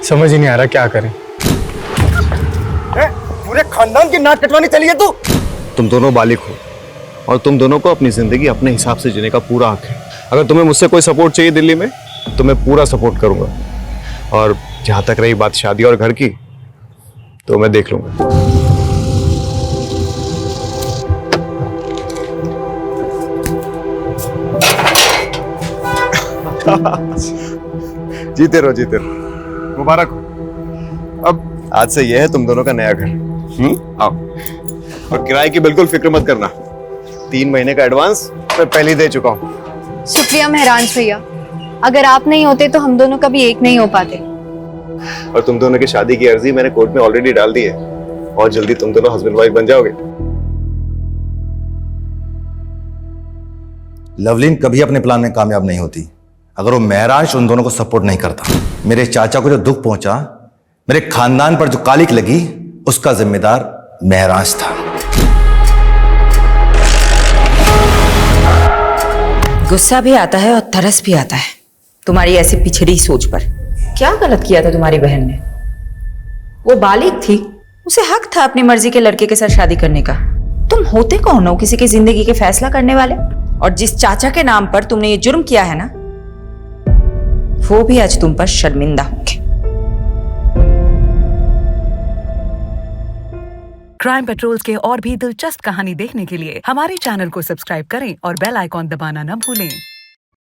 Speaker 9: समझ ही नहीं आ रहा क्या करें।
Speaker 19: पूरे खानदान की नाक कटवानी चली है तू। तुम दोनों बालिग हो और तुम दोनों को अपनी जिंदगी अपने हिसाब से जीने का पूरा हक है। अगर तुम्हें मुझसे कोई सपोर्ट चाहिए दिल्ली में तो मैं पूरा सपोर्ट करूंगा, और जहां तक रही बात शादी और घर की तो मैं देख लूंगा। जीते रहो, जीते रहो, मुबारक हो। अब आज से यह है तुम दोनों का नया घर। आओ, और किराए की बिल्कुल फिक्र मत करना। 3 महीने का एडवांस मैं पहले ही दे चुका हूँ।
Speaker 5: शुक्रिया महराज भैया, अगर आप नहीं होते तो हम दोनों कभी एक नहीं हो पाते।
Speaker 19: और तुम दोनों की शादी की अर्जी मैंने कोर्ट में ऑलरेडी डाल दी है, और जल्दी तुम दोनों हस्बैंड वाइफ बन जाओगे।
Speaker 8: लवलीन कभी अपने प्लान में कामयाब नहीं होती अगर वो महराज उन दोनों को सपोर्ट नहीं करता। मेरे चाचा को जो दुख पहुंचा, मेरे खानदान पर जो कालिक लगी, उसका जिम्मेदार महराज था।
Speaker 13: गुस्सा भी आता है और तरस भी आता है तुम्हारी ऐसी पिछड़ी सोच पर। क्या गलत किया था तुम्हारी बहन ने? वो बालिग थी, उसे हक था अपनी मर्जी के लड़के के साथ शादी करने का। तुम होते कौन हो किसी की जिंदगी के फैसला करने वाले? और जिस चाचा के नाम पर तुमने ये जुर्म किया है ना, वो भी आज तुम पर शर्मिंदा होंगे।
Speaker 14: क्राइम पेट्रोल्स के और भी दिलचस्प कहानी देखने के लिए हमारे चैनल को सब्सक्राइब करें और बेल आइकॉन दबाना न भूलें।